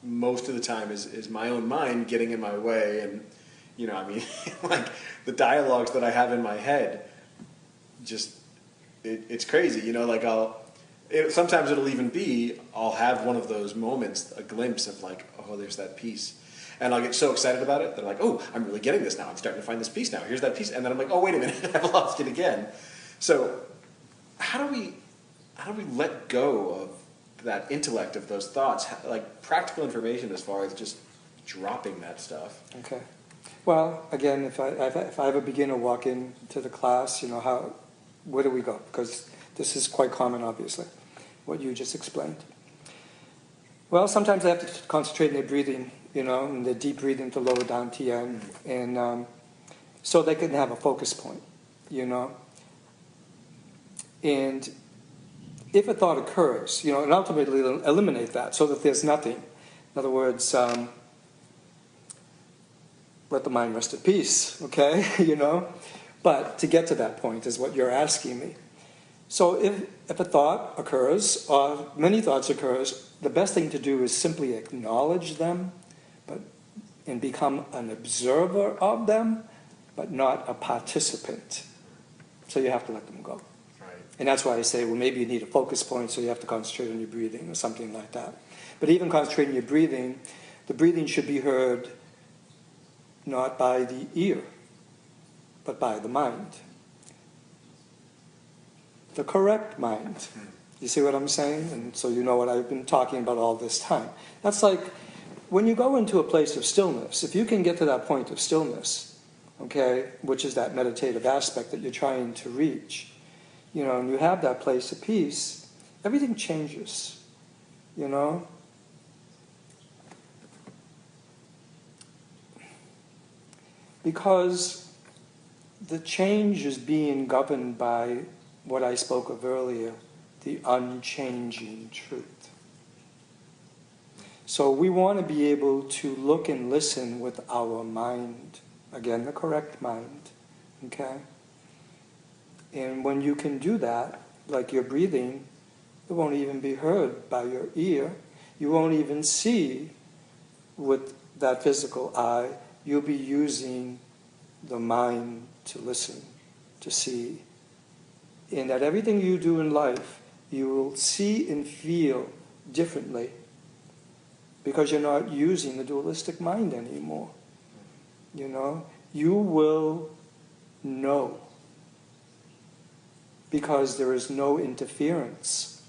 Most of the time is my own mind getting in my way, and you know, I mean, like the dialogues that I have in my head, just it's crazy. You know, like sometimes it'll even be I'll have one of those moments, a glimpse of like, oh, there's that piece. And I'll get so excited about it that I'm like, oh, I'm really getting this now. I'm starting to find this piece now. Here's that piece. And then I'm like, oh, wait a minute, I've lost it again. So how do we let go of that intellect, of those thoughts, like practical information as far as just dropping that stuff? Okay. Well, again, if I have a beginner walk into the class, you know, where do we go? Because this is quite common, obviously, what you just explained. Well, sometimes they have to concentrate on their breathing, you know, and the deep breathing to lower down TN, and so they can have a focus point, you know. And if a thought occurs, you know, and ultimately eliminate that so that there's nothing. In other words, let the mind rest at peace, okay, you know. But to get to that point is what you're asking me. So if a thought occurs, or many thoughts occurs, the best thing to do is simply acknowledge them, and become an observer of them, but not a participant. So you have to let them go. Right. And that's why I say, well, maybe you need a focus point, so you have to concentrate on your breathing or something like that. But even concentrating on your breathing, the breathing should be heard not by the ear, but by the mind. The correct mind. You see what I'm saying? And so you know what I've been talking about all this time. That's like when you go into a place of stillness, if you can get to that point of stillness, okay, which is that meditative aspect that you're trying to reach, you know, and you have that place of peace, everything changes, you know. Because the change is being governed by what I spoke of earlier, the unchanging truth. So we want to be able to look and listen with our mind. Again, the correct mind. Okay? And when you can do that, like your breathing, it won't even be heard by your ear. You won't even see with that physical eye. You'll be using the mind to listen, to see. And that everything you do in life, you will see and feel differently because you're not using the dualistic mind anymore. You know, you will know because there is no interference.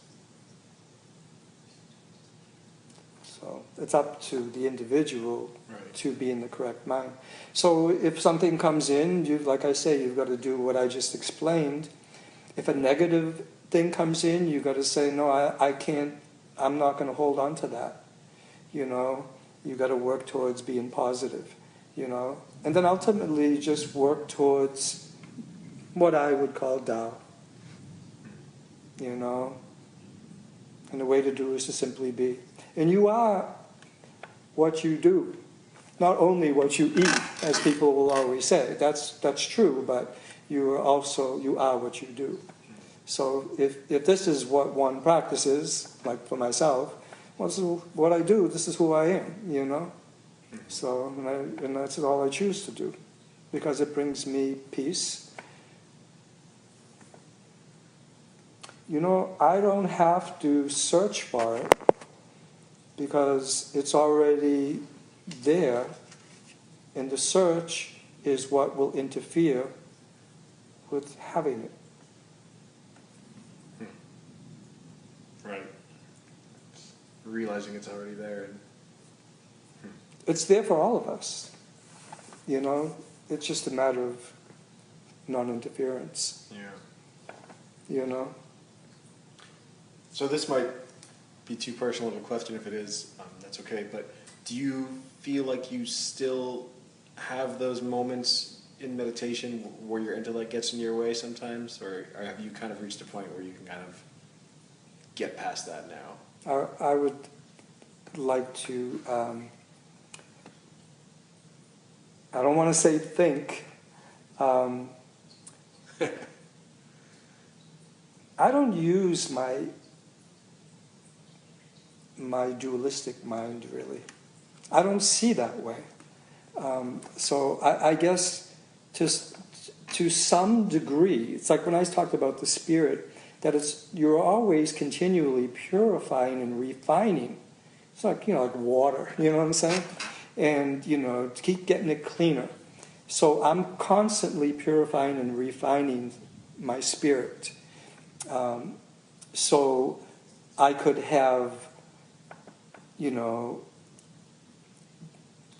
So it's up to the individual to be in the correct mind. So if something comes in, like I say, you've got to do what I just explained. If a negative thing comes in, you've got to say, no, I can't, I'm not going to hold on to that. You know, you've got to work towards being positive, you know. And then ultimately just work towards what I would call Tao, you know. And the way to do is to simply be. And you are what you do, not only what you eat, as people will always say. That's true, but you are what you do. So if this is what one practices, like for myself, well, this is what I do, this is who I am, you know? So, and that's all I choose to do, because it brings me peace. You know, I don't have to search for it, because it's already there, and the search is what will interfere with having it. Right. Realizing it's already there. It's there for all of us. You know, it's just a matter of non-interference. Yeah. You know? So this might be too personal of a question. If it is, that's okay. But do you feel like you still have those moments in meditation where your intellect gets in your way sometimes, or have you kind of reached a point where you can kind of get past that now? I would like to, I don't want to say think. I don't use my dualistic mind, really. I don't see that way. So I guess to some degree, it's like when I talked about the spirit, that you're always continually purifying and refining. It's like, like water, you know what I'm saying? And, to keep getting it cleaner. So I'm constantly purifying and refining my spirit. So I could have,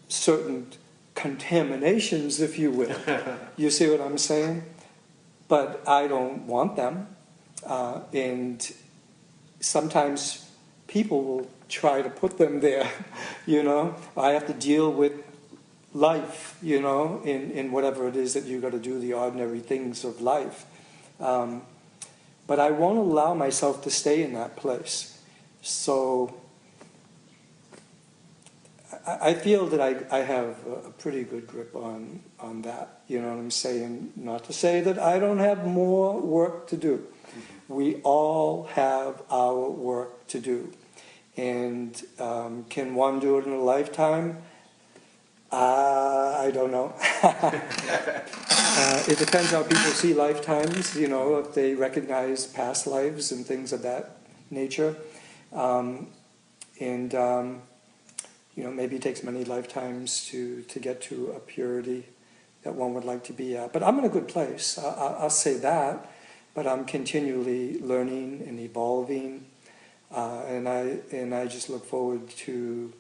certain contaminations, if you will. You see what I'm saying? But I don't want them. And sometimes people will try to put them there, I have to deal with life, in whatever it is that you've got to do, the ordinary things of life. But I won't allow myself to stay in that place. So I feel that I have a pretty good grip on that, you know what I'm saying? Not to say that I don't have more work to do. We all have our work to do. And can one do it in a lifetime? I don't know. It depends how people see lifetimes, if they recognize past lives and things of that nature. Maybe it takes many lifetimes to get to a purity that one would like to be at. But I'm in a good place. I'll say that. But I'm continually learning and evolving. And I just look forward to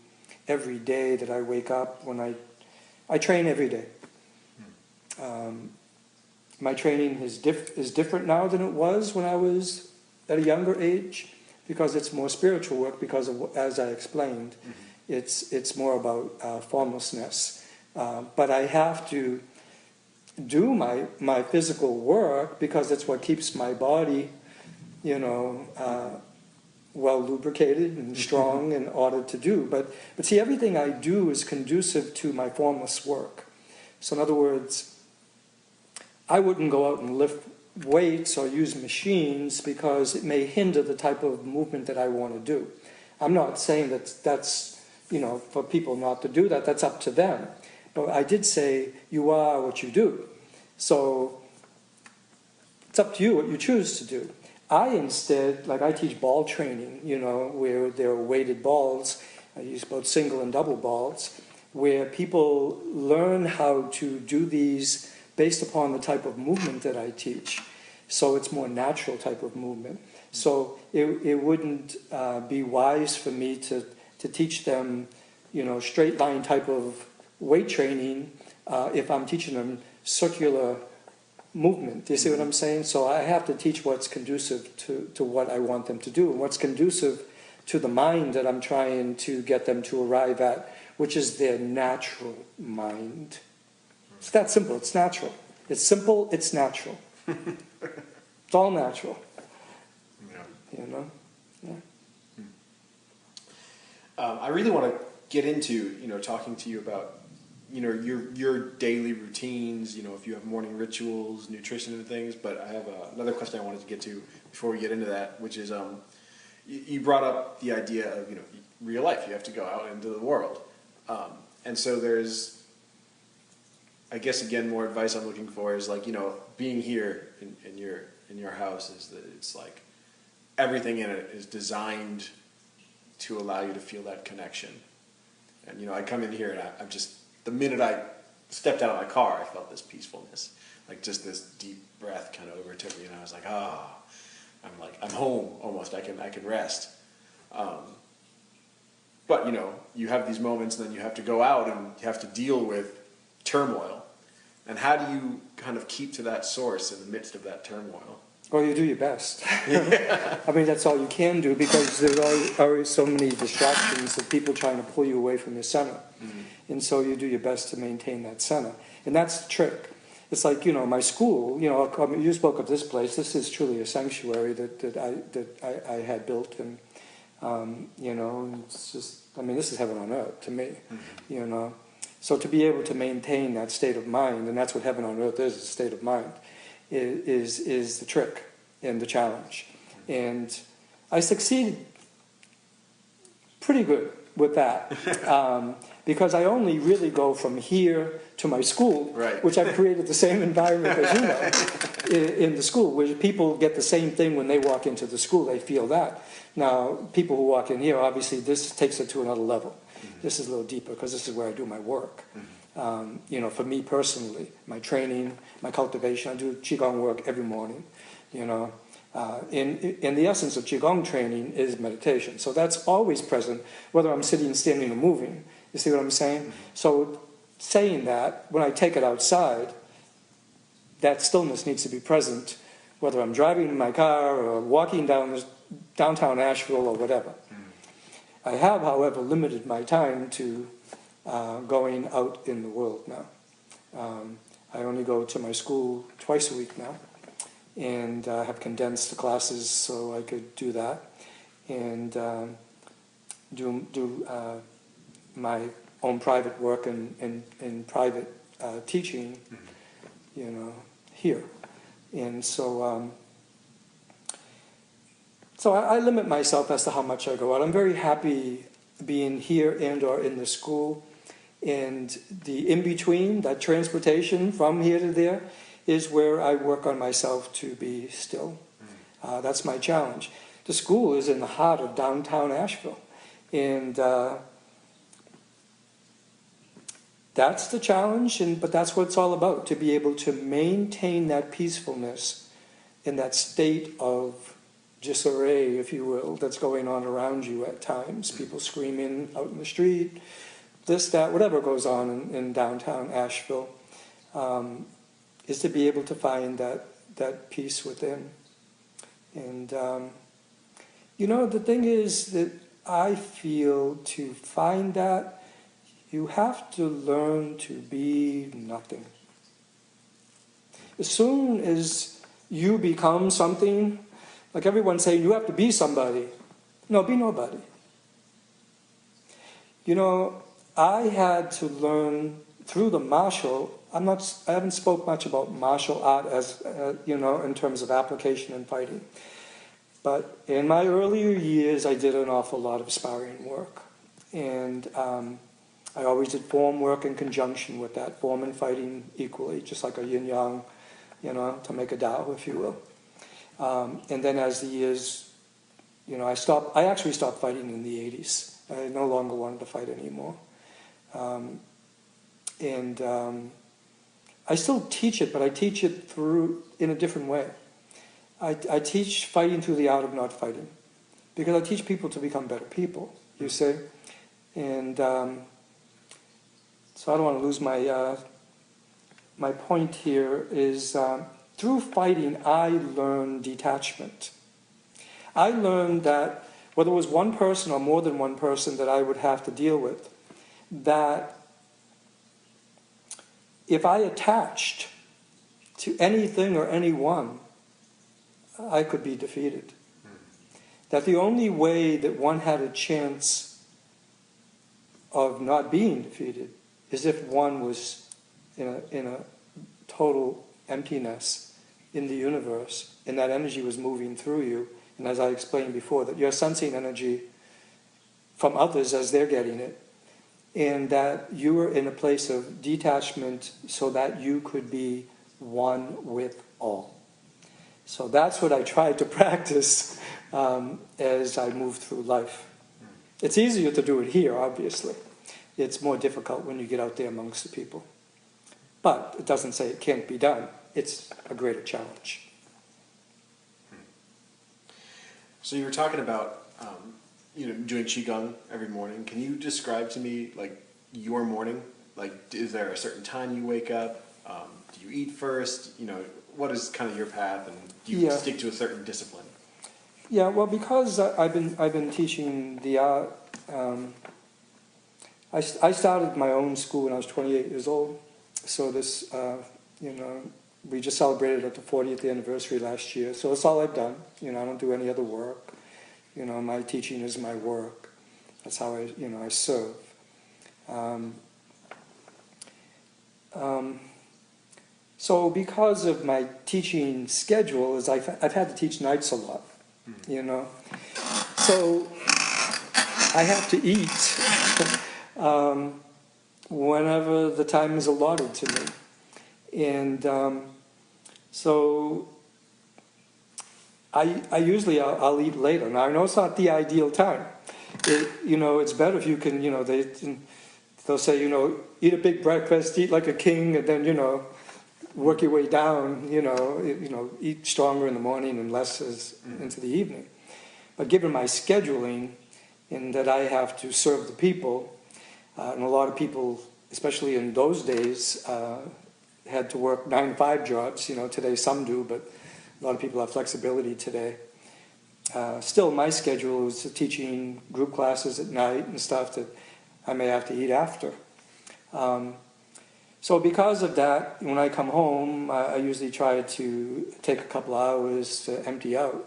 every day that I wake up. When I train every day. My training is different now than it was when I was at a younger age, because it's more spiritual work, because of, as I explained, it's more about formlessness. But I have to do my physical work because it's what keeps my body, well lubricated and strong in order to do. But see, everything I do is conducive to my formless work. So in other words, I wouldn't go out and lift weights or use machines because it may hinder the type of movement that I want to do. I'm not saying that's for people not to do that. That's up to them. But I did say you are what you do. So it's up to you what you choose to do. I instead, I teach ball training, where there are weighted balls. I use both single and double balls, where people learn how to do these based upon the type of movement that I teach. So it's more natural type of movement. So it wouldn't be wise for me to teach them, straight line type of weight training if I'm teaching them circular movement. Do you see what I'm saying? So I have to teach what's conducive to what I want them to do, and what's conducive to the mind that I'm trying to get them to arrive at, which is their natural mind. It's that simple. It's natural. It's simple. It's natural. It's all natural. Yeah. Yeah. I really want to get into talking to you about your daily routines. If you have morning rituals, nutrition, and things. But I have another question I wanted to get to before we get into that, which is you brought up the idea of real life. You have to go out into the world, and so there's, I guess, again, more advice I'm looking for is being here in your house is that it's like everything in it is designed to allow you to feel that connection. And I come in here and I'm just, the minute I stepped out of my car, I felt this peacefulness, just this deep breath kind of overtook me, and I was like, I'm home almost. I can rest. But you have these moments, and then you have to go out and you have to deal with turmoil. And how do you kind of keep to that source in the midst of that turmoil? Or you do your best. I mean, that's all you can do, because there are always so many distractions of people trying to pull you away from your center. And so you do your best to maintain that center. And that's the trick. It's like, my school, you spoke of this place. This is truly a sanctuary that I had built. And, it's just, I mean, this is heaven on earth to me, So to be able to maintain that state of mind, and that's what heaven on earth is, a state of mind, is the trick and the challenge. And I succeeded pretty good with that, because I only really go from here to my school, right. which I've created the same environment as in the school, where people get the same thing when they walk into the school. They feel that. Now, people who walk in here, obviously, this takes it to another level. This is a little deeper, because this is where I do my work. For me personally, my training, my cultivation, I do qigong work every morning. In the essence of qigong training is meditation. So that's always present, whether I'm sitting, standing, or moving. You see what I'm saying? So saying that, when I take it outside, that stillness needs to be present, whether I'm driving in my car or walking down downtown Asheville or whatever. I have, however, limited my time to going out in the world now. I only go to my school twice a week now, and have condensed the classes so I could do that, and do my own private work and private teaching, here. And so I limit myself as to how much I go out. I'm very happy being here and or in the school. And the in-between, that transportation from here to there, is where I work on myself to be still. That's my challenge. The school is in the heart of downtown Asheville. And that's the challenge, but that's what it's all about, to be able to maintain that peacefulness in that state of disarray, if you will, that's going on around you at times. People screaming out in the street, this, that, whatever goes on in downtown Asheville, is to be able to find that peace within. And, the thing is that I feel to find that, you have to learn to be nothing. As soon as you become something, like everyone's saying, you have to be somebody. No, be nobody. I had to learn through the martial. I haven't spoke much about martial art as in terms of application and fighting. But in my earlier years, I did an awful lot of sparring work, and I always did form work in conjunction with that, form and fighting equally, just like a yin yang, to make a Tao, if you will. And then as the years, I actually stopped fighting in the 80s. I no longer wanted to fight anymore. I still teach it, but I teach it in a different way. I teach fighting through the art of not fighting, because I teach people to become better people, you see. And so I don't want to lose my point here is, through fighting, I learned detachment. I learned that whether it was one person or more than one person that I would have to deal with, that if I attached to anything or anyone, I could be defeated. That the only way that one had a chance of not being defeated is if one was in a total emptiness in the universe, and that energy was moving through you. And as I explained before, that you're sensing energy from others as they're getting it, and that you were in a place of detachment so that you could be one with all. So that's what I tried to practice as I moved through life. It's easier to do it here, obviously. It's more difficult when you get out there amongst the people. But it doesn't say it can't be done. It's a greater challenge. So you were talking about doing qigong every morning. Can you describe to me your morning? Is there a certain time you wake up? Do you eat first? what is kind of your path, and do you Yeah. stick to a certain discipline? Yeah, well, because I've been teaching the art. I started my own school when I was 28 years old. So this, we just celebrated at the 40th anniversary last year. So that's all I've done. I don't do any other work. My teaching is my work. That's how I serve. So because of my teaching schedule, I've had to teach nights a lot. So I have to eat whenever the time is allotted to me. And so I usually I'll eat later. Now I know it's not the ideal time. It's better if you can, they'll say, eat a big breakfast, eat like a king, and then, work your way down, eat stronger in the morning and less into the evening. But given my scheduling, in that I have to serve the people, and a lot of people, especially in those days, had to work 9-to-5 jobs. Today some do, but a lot of people have flexibility today. Still, my schedule is teaching group classes at night and stuff that I may have to eat after. So because of that, when I come home, I usually try to take a couple hours to empty out,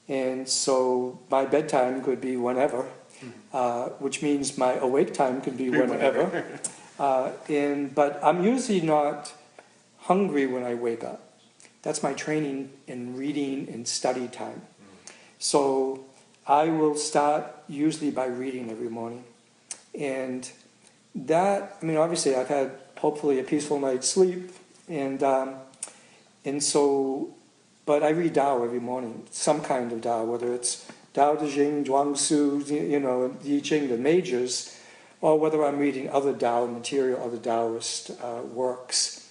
And so my bedtime could be whenever, which means my awake time could be whenever. But I'm usually not hungry when I wake up. That's my training in reading and study time. So I will start usually by reading every morning. And that, obviously I've had hopefully a peaceful night's sleep. And so, but I read Tao every morning, some kind of Tao, whether it's Tao Te Ching, Zhuang Su, Yi Ching, the majors, or whether I'm reading other Tao material, other Taoist works.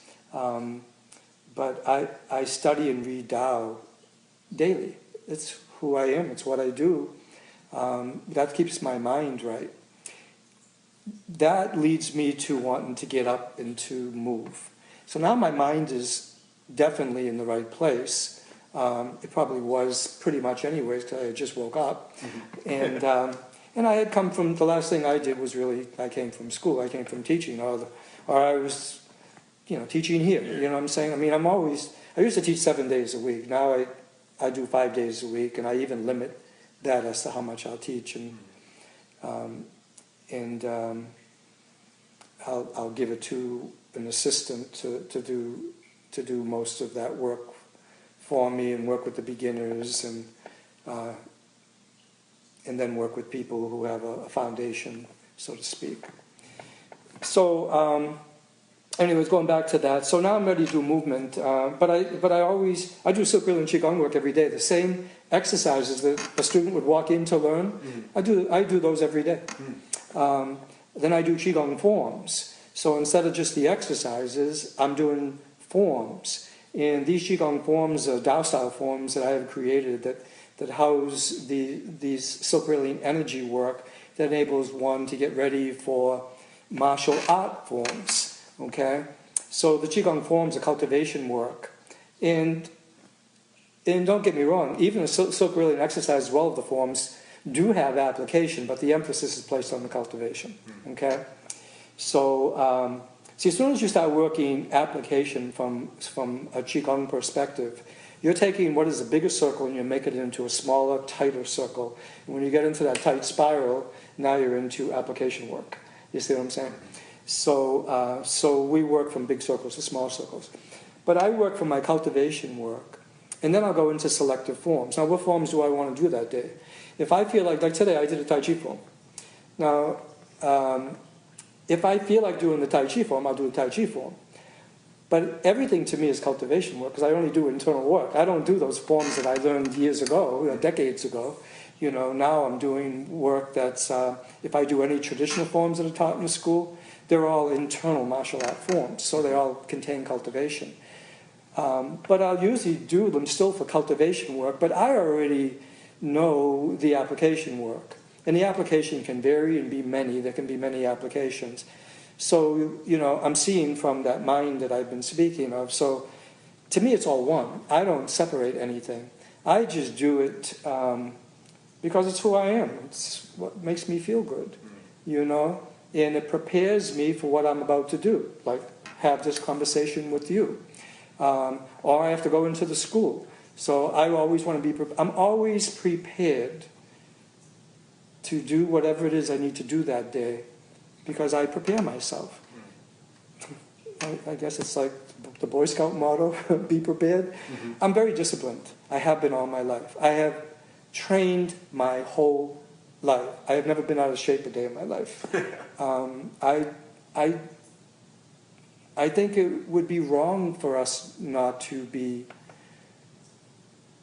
But I study and read Tao daily. It's who I am. It's what I do. That keeps my mind right. That leads me to wanting to get up and to move. So now my mind is definitely in the right place. It probably was pretty much anyways because I just woke up. Mm-hmm. And I had come from, the last thing I did was really, I came from school. I came from teaching, or I was teaching here, you know what I'm saying? I used to teach 7 days a week. Now I do 5 days a week, and I even limit that as to how much I'll teach. And I'll give it to an assistant to do most of that work for me and work with the beginners and then work with people who have a foundation, so to speak. So, anyways, going back to that. So now I'm ready to do movement, but I do Silk Real and Qigong work every day. The same exercises that a student would walk in to learn, I do those every day. Then I do Qigong forms. So instead of just the exercises, I'm doing forms. And these Qigong forms are Tao Style forms that I have created that house these Silk Real energy work that enables one to get ready for martial art forms. Okay? So the Qigong forms are cultivation work. And don't get me wrong, even the Silk Real exercise as well of the forms do have application, but the emphasis is placed on the cultivation. Okay? So, see, as soon as you start working application from a Qigong perspective, you're taking what is a bigger circle and you make it into a smaller, tighter circle. And when you get into that tight spiral, now you're into application work. You see what I'm saying? So we work from big circles to small circles. But I work from my cultivation work, and then I'll go into selective forms. Now, what forms do I want to do that day? If I feel like today I did a Tai Chi form. Now, if I feel like doing the Tai Chi form, I'll do a Tai Chi form. But everything to me is cultivation work because I only do internal work. I don't do those forms that I learned years ago, decades ago. Now I'm doing work that's, if I do any traditional forms that are taught in the school, they're all internal martial art forms, so they all contain cultivation. But I'll usually do them still for cultivation work, but I already know the application work. And the application can vary and be many. There can be many applications. So, I'm seeing from that mind that I've been speaking of. So to me it's all one. I don't separate anything. I just do it because it's who I am. It's what makes me feel good, you know? And it prepares me for what I'm about to do, like have this conversation with you. Or I have to go into the school. So I always want to be, I'm always prepared to do whatever it is I need to do that day because I prepare myself. I guess it's like the Boy Scout motto, be prepared. Mm-hmm. I'm very disciplined. I have been all my life. I have trained my whole life. I have never been out of shape a day in my life. I think it would be wrong for us not to be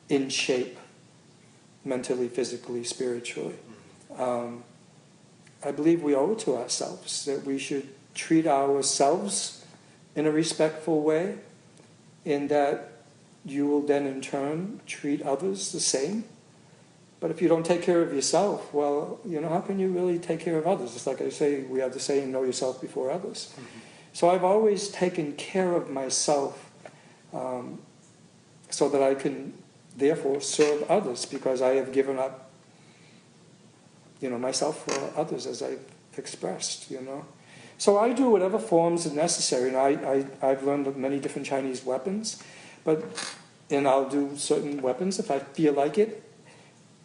in shape mentally, physically, spiritually. I believe we owe it to ourselves that we should treat ourselves in a respectful way, in that you will then in turn treat others the same. But if you don't take care of yourself, well, you know, how can you really take care of others? It's like I say, we have the saying, know yourself before others. Mm-hmm. So I've always taken care of myself so that I can therefore serve others, because I have given up, you know, myself for others, as I've expressed, you know. So I do whatever forms are necessary, and I've learned many different Chinese weapons, and I'll do certain weapons if I feel like it.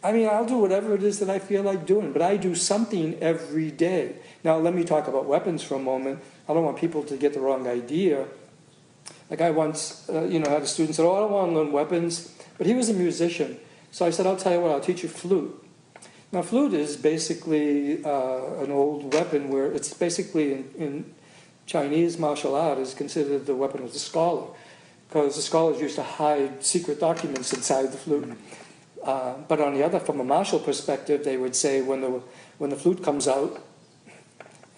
I mean, I'll do whatever it is that I feel like doing, but I do something every day. Now, let me talk about weapons for a moment. I don't want people to get the wrong idea. Like I once, had a student say, "Oh, I don't want to learn weapons," but he was a musician. So I said, "I'll tell you what, I'll teach you flute." Now, flute is basically an old weapon where it's basically in Chinese martial art is considered the weapon of the scholar, because the scholars used to hide secret documents inside the flute. But on the other, from a martial perspective, they would say when the flute comes out,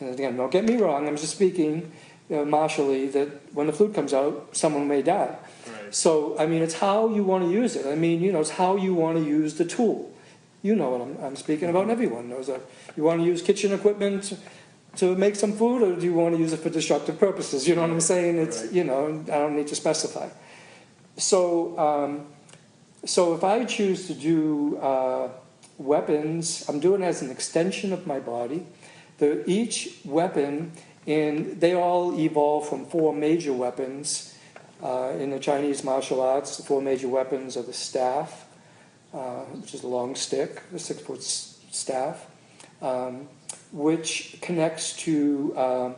and again, don't get me wrong, I'm just speaking martially, that when the flute comes out, someone may die. Right. So, I mean, it's how you want to use it. I mean, it's how you want to use the tool. You know what I'm speaking about, and everyone knows that. You want to use kitchen equipment to make some food, or do you want to use it for destructive purposes? You know what I'm saying? It's, right. I don't need to specify. So, so if I choose to do weapons, I'm doing it as an extension of my body. Each weapon, and they all evolve from four major weapons. In the Chinese martial arts, the four major weapons are the staff, which is a long stick, a 6-foot staff, which connects to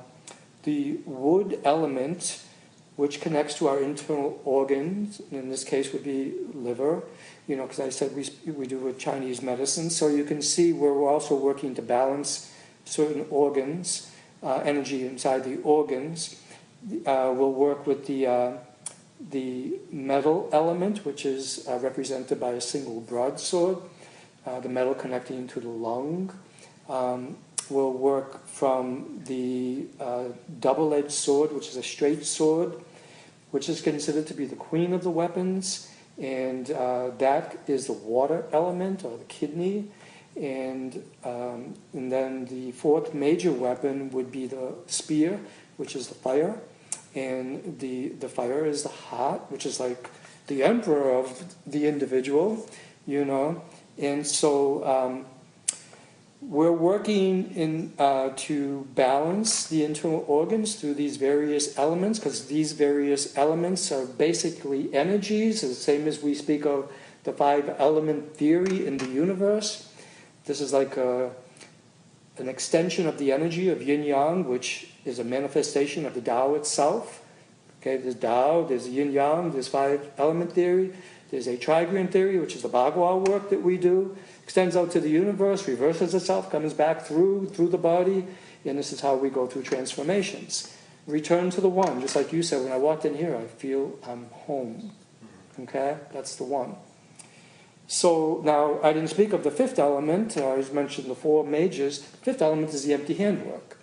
the wood element, which connects to our internal organs. In this case would be liver, because I said we do with Chinese medicine. So you can see where we're also working to balance certain organs, energy inside the organs. We'll work with the metal element, which is represented by a single broadsword, the metal connecting to the lung. We'll work from the double-edged sword, which is a straight sword, which is considered to be the queen of the weapons, and that is the water element, or the kidney. And then the fourth major weapon would be the spear, which is the fire. And the fire is the heart, which is like the emperor of the individual, And so we're working to balance the internal organs through these various elements, because these various elements are basically energies, the same as we speak of the 5-element theory in the universe. This is like an extension of the energy of yin-yang, which is a manifestation of the Tao itself. Okay, there's Tao, there's yin-yang, there's 5-element theory, there's a trigram theory, which is the Bagua work that we do, extends out to the universe, reverses itself, comes back through the body, and this is how we go through transformations. Return to the one, just like you said, when I walked in here, I feel I'm home. Okay, that's the one. So now, I didn't speak of the 5th element, I just mentioned the 4 majors. The 5th element is the empty hand work.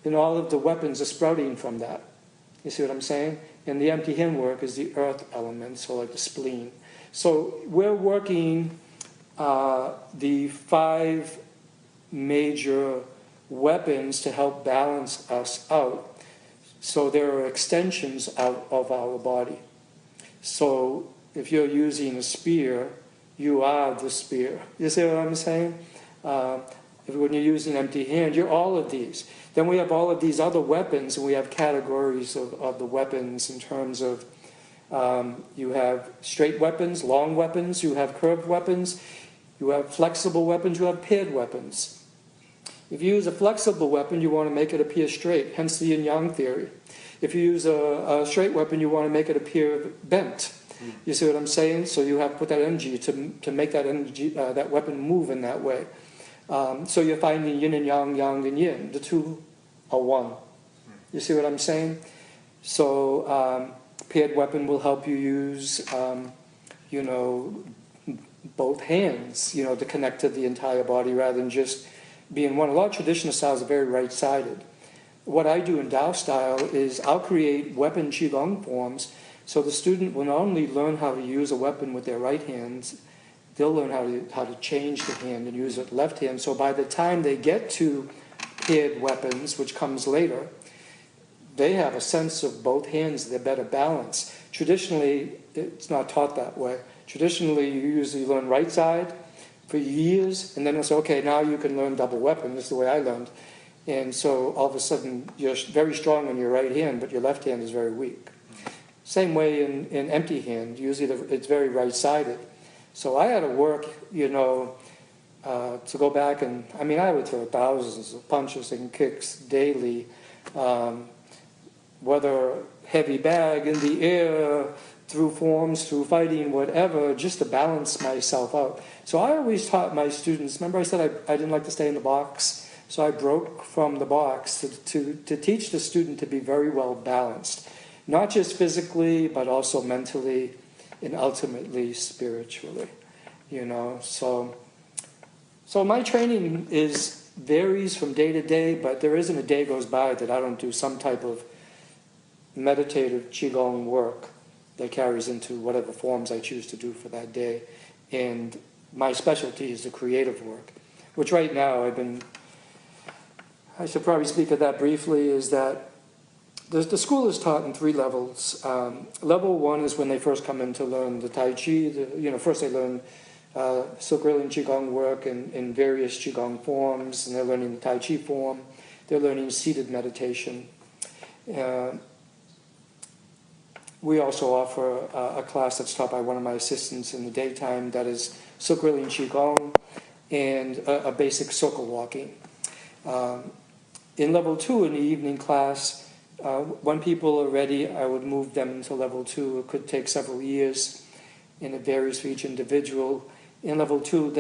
And all of the weapons are sprouting from that. You see what I'm saying? And the empty hand work is the earth element, so like the spleen. So we're working the 5 major weapons to help balance us out. So there are extensions of our body. So if you're using a spear, you are the spear. You see what I'm saying? When you're using empty hand, you're all of these. Then we have all of these other weapons, and we have categories of the weapons in terms of you have straight weapons, long weapons, you have curved weapons, you have flexible weapons, you have paired weapons. If you use a flexible weapon, you want to make it appear straight, hence the yin-yang theory. If you use a straight weapon, you want to make it appear bent. You see what I'm saying? So you have to put that energy to make that energy, that weapon move in that way. So you're finding yin and yang, yang and yin. The two are one. You see what I'm saying? So paired weapon will help you use, both hands, to connect to the entire body rather than just being one. A lot of traditional styles are very right-sided. What I do in Tao Style is I'll create weapon qigong forms so the student will not only learn how to use a weapon with their right hands, they'll learn how to change the hand and use it left hand. So by the time they get to paired weapons, which comes later, they have a sense of both hands, they're better balanced. Traditionally, it's not taught that way. Traditionally, you usually learn right side for years, and then it's okay, now you can learn double weapon. This is the way I learned. And so all of a sudden, you're very strong on your right hand, but your left hand is very weak. Same way in empty hand. Usually it's very right-sided. So I had to work, to go back and, I would throw thousands of punches and kicks daily, whether heavy bag in the air, through forms, through fighting, whatever, just to balance myself out. So I always taught my students, remember I said I didn't like to stay in the box? So I broke from the box to teach the student to be very well balanced. Not just physically, but also mentally and ultimately spiritually. So my training varies from day to day, but there isn't a day goes by that I don't do some type of meditative qigong work that carries into whatever forms I choose to do for that day. And my specialty is the creative work, which right now I should probably speak of that briefly, is that the school is taught in 3 levels. Level 1 is when they first come in to learn the Tai Chi. First they learn Silk Road Qigong work in various Qigong forms, and they're learning the Tai Chi form. They're learning seated meditation. We also offer a class that's taught by one of my assistants in the daytime that is Silk Road Qigong and a basic circle walking. In level 2, in the evening class, when people are ready, I would move them into level 2. It could take several years, and it varies for each individual. In level 2,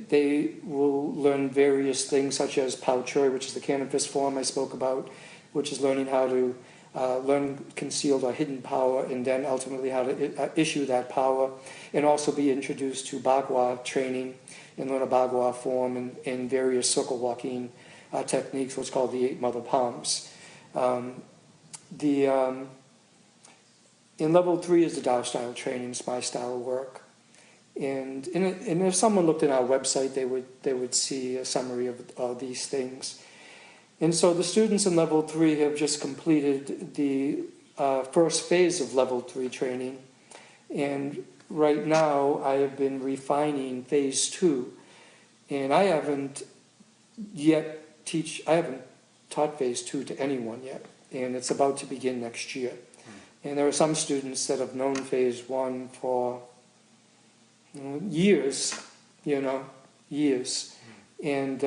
they will learn various things, such as Pao Choi, which is the cannon fist form I spoke about, which is learning how to learn concealed or hidden power, and then ultimately how to issue that power, and also be introduced to Bagua training and learn a Bagua form and various circle walking techniques, what's called the 8 mother palms. In level 3 is the Tao Style training. It's my style of work. And if someone looked at our website, they would see a summary of these things. And so the students in level 3 have just completed the first phase of level 3 training. And right now I have been refining phase 2. And I haven't taught phase 2 to anyone yet. And it's about to begin next year. And there are some students that have known phase 1 for years, years. And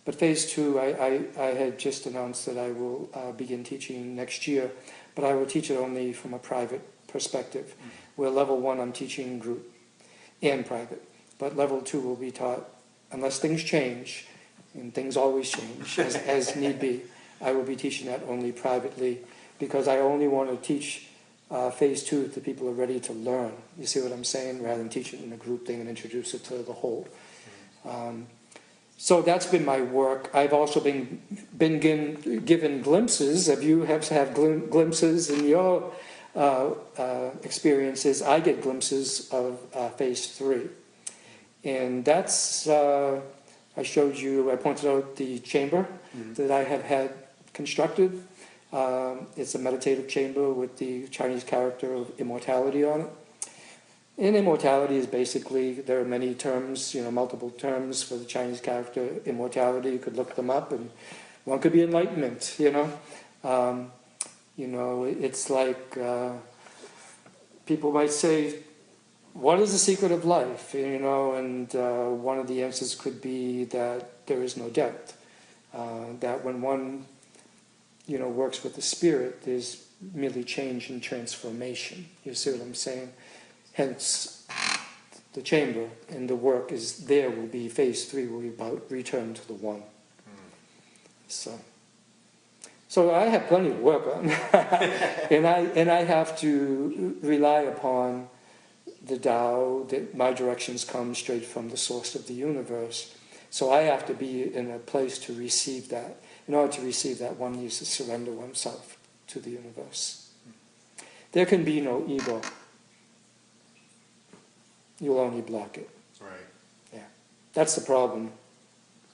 but phase 2, I had just announced that I will begin teaching next year, but I will teach it only from a private perspective, where level 1 I'm teaching group and private. But level 2 will be taught, unless things change, and things always change as need be, I will be teaching that only privately, because I only want to teach phase 2 to people who are ready to learn. You see what I'm saying? Rather than teach it in a group thing and introduce it to the whole. So that's been my work. I've also been given glimpses. If you have to have glimpses in your experiences, I get glimpses of phase 3. And that's, I showed you, I pointed out the chamber that I have had constructed. It's a meditative chamber with the Chinese character of immortality on it. And immortality is basically, there are many terms, multiple terms for the Chinese character immortality. You could look them up, and one could be enlightenment, it's like people might say, what is the secret of life? And one of the answers could be that there is no death. That when one, works with the spirit, there's merely change and transformation. You see what I'm saying? Hence, the chamber and the work is there. Will be phase 3. Will be about return to the one. So I have plenty of work on, and I have to rely upon the Tao. That my directions come straight from the source of the universe. So I have to be in a place to receive that. In order to receive that, one needs to surrender oneself to the universe. There can be no ego. You'll only block it. Right. Yeah. That's the problem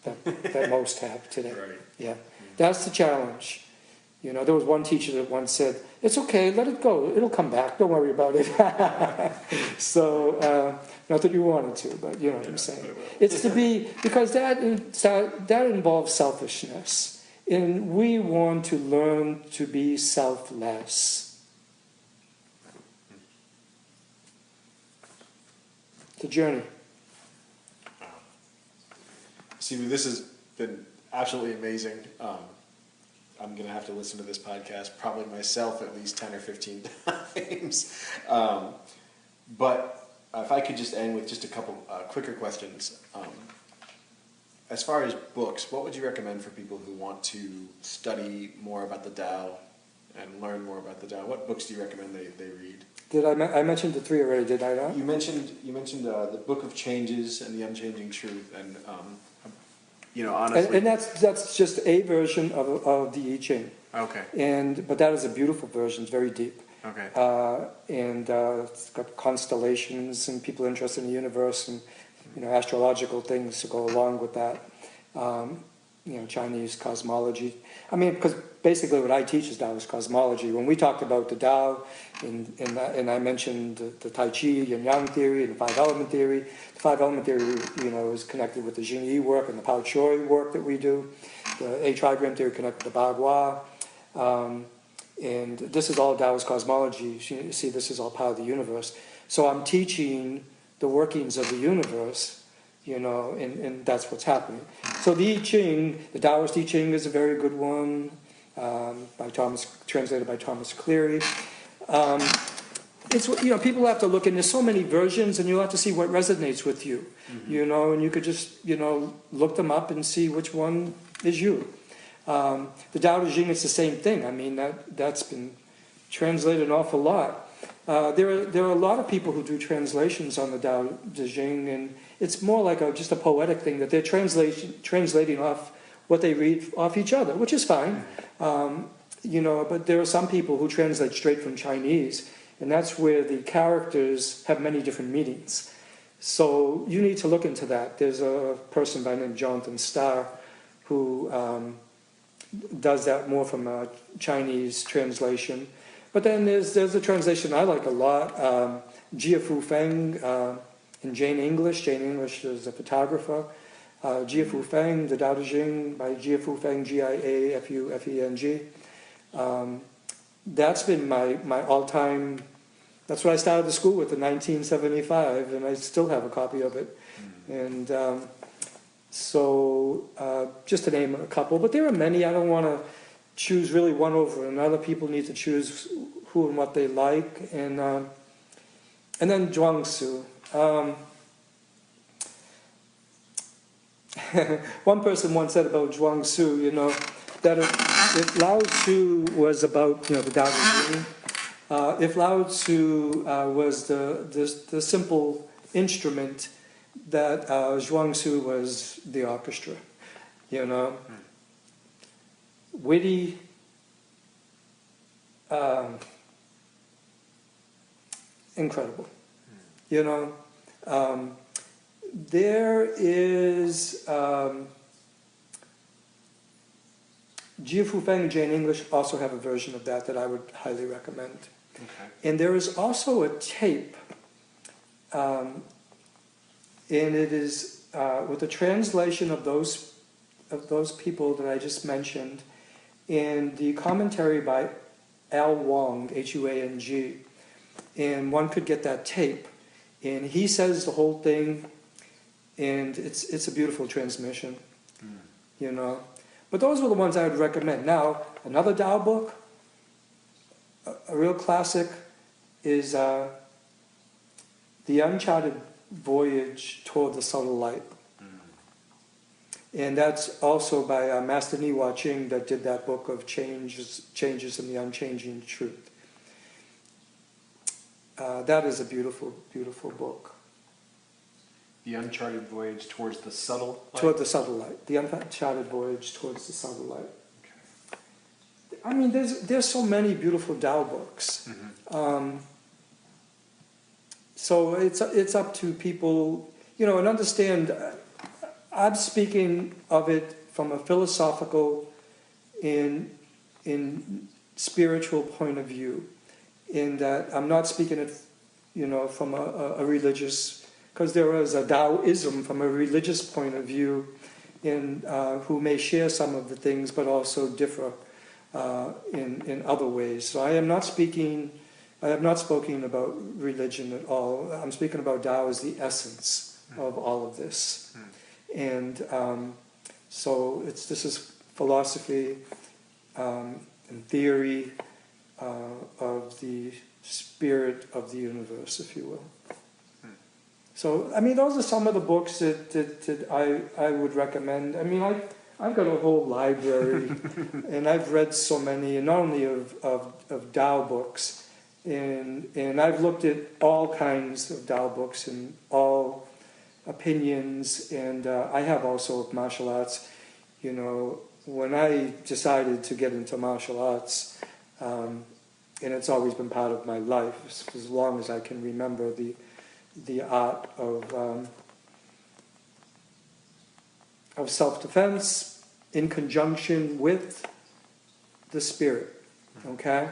that most have today. Right. Yeah. That's the challenge. There was one teacher that once said, it's okay, let it go. It'll come back. Don't worry about it. So, not that you wanted to, but you know what I'm saying. It's to be, because that involves selfishness. And we want to learn to be selfless. The journey. Sifu, this has been absolutely amazing. I'm going to have to listen to this podcast probably myself at least 10 or 15 times. But if I could just end with just a couple quicker questions. As far as books, what would you recommend for people who want to study more about the Tao and learn more about the Tao? What books do you recommend they read? Did I mentioned the 3 already, did I not? You mentioned the Book of Changes and the Unchanging Truth, and honestly, and that's just a version of the I Ching. Okay. But that is a beautiful version. It's very deep. Okay. It's got constellations and people interested in the universe and astrological things to go along with that. Chinese cosmology. I mean, because basically what I teach is Taoist cosmology. When we talked about the Tao, and I mentioned the Tai Chi, Yin Yang theory, and the 5-element theory. The 5-element theory, is connected with the Jing Yi work and the Pao Choi work that we do. The 8-trigram theory connected to Bagua. And this is all Taoist cosmology. You see, this is all part of the universe. So I'm teaching the workings of the universe, and that's what's happening. So the I Ching, the Taoist I Ching is a very good one, translated by Thomas Cleary. It's people have to look, and there's so many versions, and you'll have to see what resonates with you, and you could just look them up and see which one is you. The Tao Te Ching, it's the same thing. I mean that's been translated an awful lot. There are a lot of people who do translations on the Tao Te Ching, and it's more like just a poetic thing that they're translating off what they read off each other, which is fine. But there are some people who translate straight from Chinese, and that's where the characters have many different meanings. So you need to look into that. There's a person by the name of Jonathan Starr who does that more from a Chinese translation. But then there's a translation I like a lot, Sifu Frank in Jane English. Jane English is a photographer. Sifu Frank, the Tao Te Ching by Sifu Frank, Giafufeng. That's been my all-time. That's what I started the school with in 1975, and I still have a copy of it. And just to name a couple, but there are many. I don't want to choose really one over another. People need to choose who and what they like, and then Zhuangzi. One person once said about Zhuangzi, that if Lao Tzu was about the Tao Te Ching, if Lao Tzu was the simple instrument, that Zhuangzi was the orchestra, witty, incredible. There is Sifu Frank J in English also have a version of that I would highly recommend. Okay. And there is also a tape, and it is with a translation of those people that I just mentioned, and the commentary by Al Wong, Huang, and one could get that tape, and he says the whole thing, and it's a beautiful transmission, you know. But those were the ones I would recommend. Now, another Tao book, a real classic, is The Uncharted Voyage Toward the Subtle Light. And that's also by Master Niwa Ching, that did that book of Changes in the Unchanging Truth. That is a beautiful, beautiful book. The Uncharted Voyage Towards the Subtle Light? Toward the Subtle Light. The Uncharted Voyage Towards the Subtle Light. Okay. I mean, there's so many beautiful Tao books. So it's up to people, you know, and understand, I'm speaking of it from a philosophical and in spiritual point of view, in that I'm not speaking it, you know, from a religious, because there is a Taoism from a religious point of view, in who may share some of the things, but also differ in other ways. So I have not spoken about religion at all. I'm speaking about Tao as the essence of all of this. And so this is philosophy and theory of the spirit of the universe, if you will. So, I mean, those are some of the books that I would recommend. I mean, I've got a whole library, and I've read so many, and not only of Tao books, and I've looked at all kinds of Tao books and all opinions, and I have also of martial arts. You know, when I decided to get into martial arts, and it's always been part of my life as long as I can remember, the art of self-defense in conjunction with the spirit. Okay,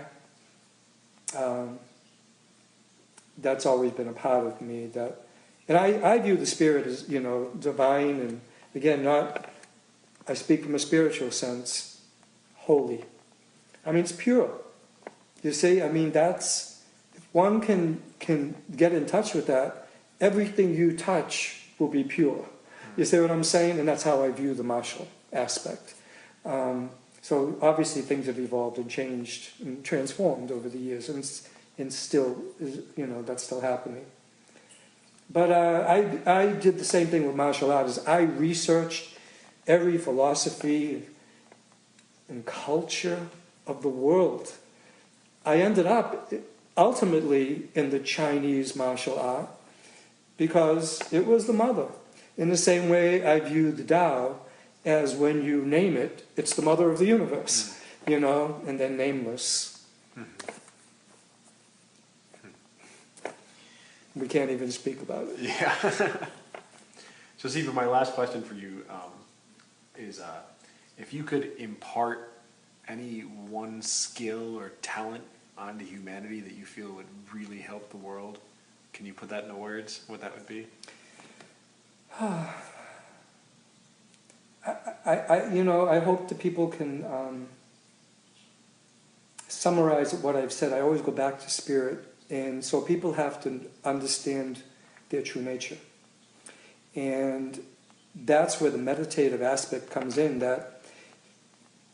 that's always been a part of me. And I view the spirit as, you know, divine, and again, I speak from a spiritual sense, holy. I mean, it's pure. You see, I mean, if one can get in touch with that, everything you touch will be pure. You see what I'm saying? And that's how I view the martial aspect. So obviously things have evolved and changed and transformed over the years, and still, you know, that's still happening. But I did the same thing with martial arts. I researched every philosophy and culture of the world. I ended up ultimately in the Chinese martial art because it was the mother. In the same way I view the Tao as, when you name it, it's the mother of the universe, you know, and then nameless. We can't even speak about it. Yeah. So, Sifu, my last question for you is, if you could impart any one skill or talent onto humanity that you feel would really help the world, can you put that into words, what that would be? I hope that people can summarize what I've said. I always go back to spirit, and so people have to understand their true nature. And that's where the meditative aspect comes in, that,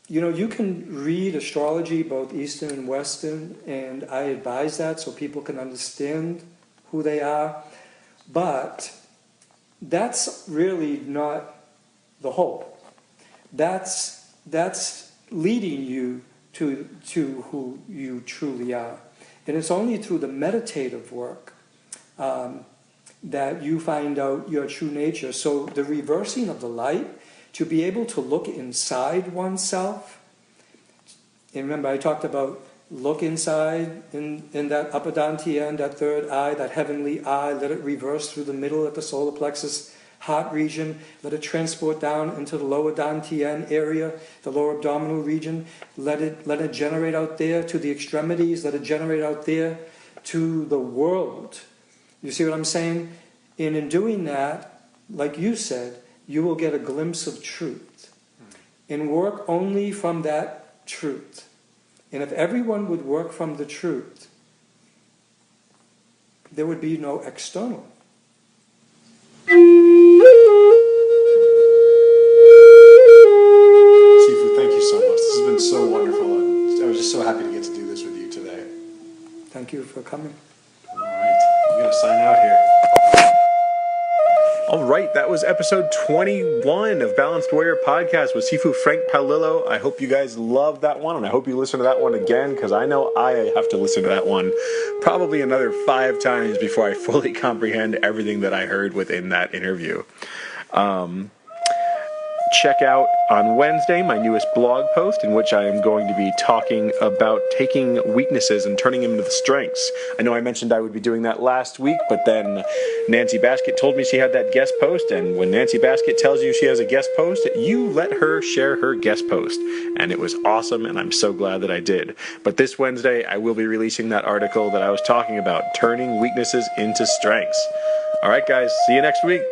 you know, you can read astrology, both Eastern and Western, and I advise that so people can understand who they are, but that's really not the whole. That's leading you to who you truly are. And it's only through the meditative work that you find out your true nature. So the reversing of the light, to be able to look inside oneself. And remember, I talked about look inside in that Apadantiya, that third eye, that heavenly eye, let it reverse through the middle at the solar plexus. heart region. Let it transport down into the lower dantian area, the lower abdominal region. Let it generate out there to the extremities. Let it generate out there to the world. You see what I'm saying? And in doing that, like you said, you will get a glimpse of truth. And work only from that truth. And if everyone would work from the truth, there would be no external. Sifu, thank you so much. This has been so wonderful. I was just so happy to get to do this with you today. Thank you for coming. All right, I'm going to sign out here. All right, that was episode 21 of Balanced Warrior Podcast with Sifu Frank Paolillo. I hope you guys loved that one, and I hope you listen to that one again, because I know I have to listen to that one probably another 5 times before I fully comprehend everything that I heard within that interview. Check out on Wednesday my newest blog post, in which I am going to be talking about taking weaknesses and turning them into strengths. I know I mentioned I would be doing that last week, but then Nancy Basket told me she had that guest post, and when Nancy Basket tells you she has a guest post, you let her share her guest post. And it was awesome, and I'm so glad that I did. But this Wednesday, I will be releasing that article that I was talking about, turning weaknesses into strengths. All right, guys, see you next week.